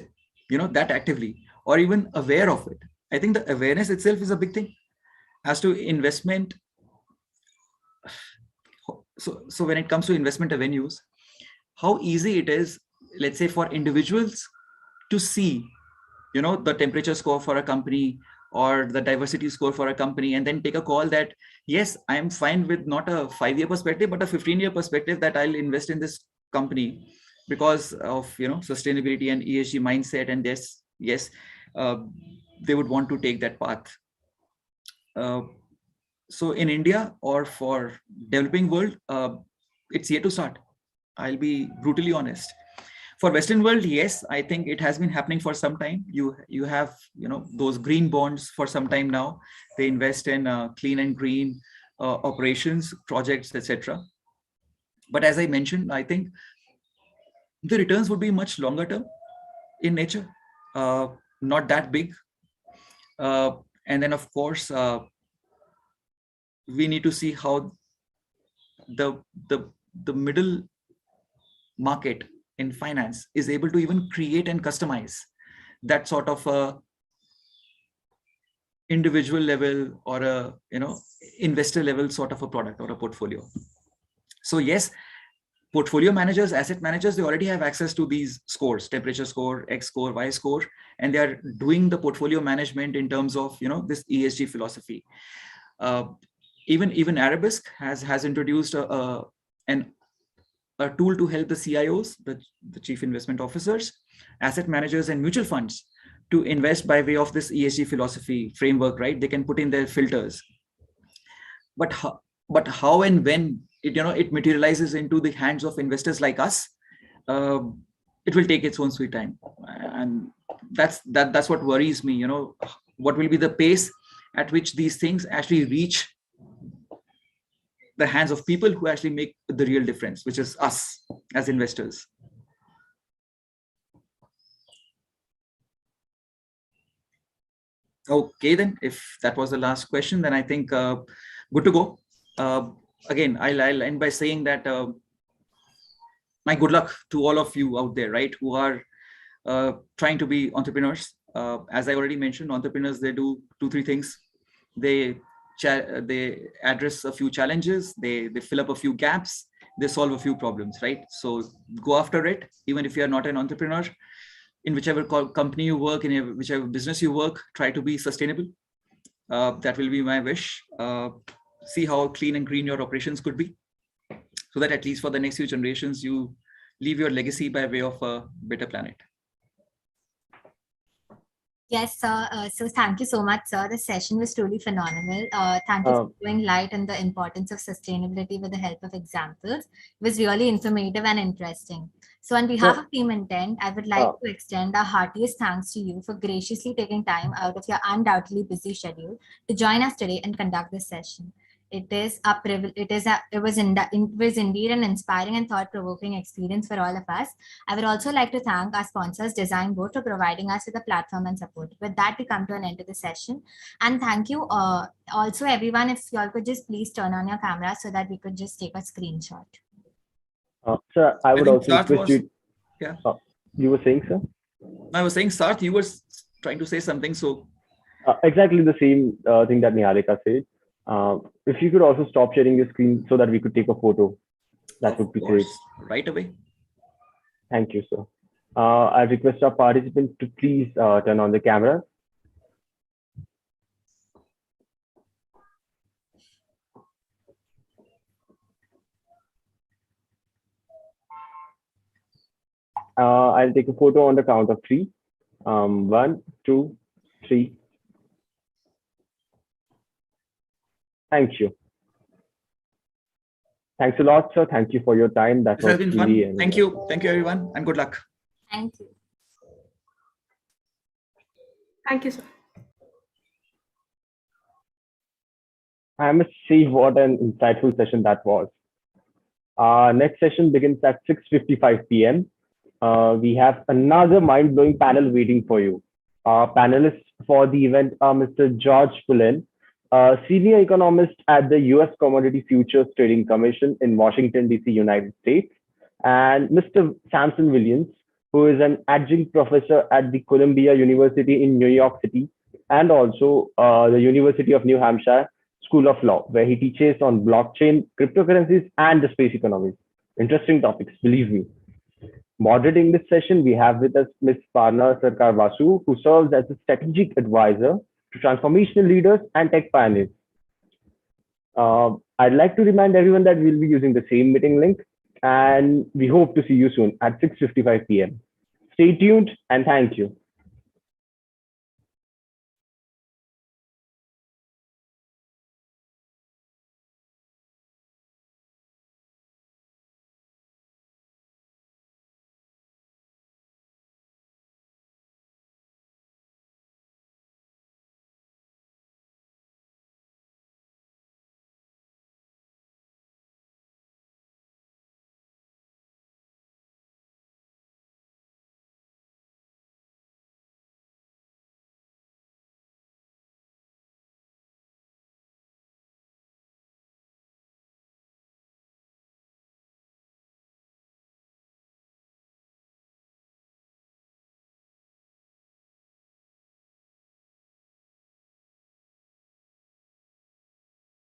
that actively, or even aware of it. I think the awareness itself is a big thing. As to investment, so when it comes to investment avenues, how easy it is, let's say, for individuals to see, the temperature score for a company or the diversity score for a company, and then take a call that, yes, I am fine with not a 5-year perspective, but a 15-year perspective, that I'll invest in this company because of, sustainability and ESG mindset. And yes, they would want to take that path. So in India or for developing world, it's yet to start. I'll be brutally honest. For Western world, yes, I think it has been happening for some time. You have those green bonds for some time now. They invest in clean and green operations, projects, etc. But as I mentioned, I think the returns would be much longer term in nature, not that big. And then of course, we need to see how the middle market in finance is able to even create and customize that sort of a individual level or a investor level sort of a product or a portfolio. So yes, portfolio managers, asset managers, they already have access to these scores: temperature score, X score, Y score, and they are doing the portfolio management in terms of this ESG philosophy. Even Arabesque has introduced a tool to help the CIOs, the chief investment officers, asset managers, and mutual funds to invest by way of this ESG philosophy framework, right? They can put in their filters. But how and when it materializes into the hands of investors like us, it will take its own sweet time. And that's what worries me. What will be the pace at which these things actually reach the hands of people who actually make the real difference, which is us as investors. Okay, then if that was the last question, then I think good to go. Again, I'll end by saying that my good luck to all of you out there, right, who are trying to be entrepreneurs. As I already mentioned, entrepreneurs, they do 2-3 things. They address a few challenges, they fill up a few gaps, they solve a few problems, right? So go after it, even if you are not an entrepreneur. In whichever company you work, in whichever business you work, try to be sustainable. That will be my wish. See how clean and green your operations could be, so that at least for the next few generations, you leave your legacy by way of a better planet. Yes, sir. So thank you so much, sir. The session was truly phenomenal. Thank you for throwing light on the importance of sustainability with the help of examples. It was really informative and interesting. So on behalf of Team Intent, I would like to extend our heartiest thanks to you for graciously taking time out of your undoubtedly busy schedule to join us today and conduct this session. It was indeed an inspiring and thought-provoking experience for all of us. I would also like to thank our sponsors, Design Board, for providing us with a platform and support. With that, we come to an end of the session. And thank you also, everyone, if you all could just please turn on your camera so that we could just take a screenshot. Sir, I would also request you. Yeah. You were saying, sir? I was saying, Sarth, you were trying to say something. So exactly the same thing that Nihalika said. If you could also stop sharing your screen so that we could take a photo, that would be great. Right away. Thank you, sir. I request our participants to please turn on the camera. I'll take a photo on the count of 3. 1, 2, 3. Thank you. Thanks a lot, sir. Thank you for your time. That has been fun. Thank you. Thank you, everyone, and good luck. Thank you. Thank you, sir. I must say what an insightful session that was. Our next session begins at 6:55 p.m. We have another mind-blowing panel waiting for you. Our panelists for the event are Mr. George Pullen, senior economist at the U.S. Commodity Futures Trading Commission in Washington, D.C., United States, and Mr. Samson Williams, who is an adjunct professor at the Columbia University in New York City, and also the University of New Hampshire, School of Law, where he teaches on blockchain, cryptocurrencies, and the space economy. Interesting topics, believe me. Moderating this session, we have with us Ms. Parna Sarkar Vasu, who serves as a strategic advisor to transformational leaders and tech pioneers. I'd like to remind everyone that we'll be using the same meeting link, and we hope to see you soon at 6:55 p.m. Stay tuned and thank you.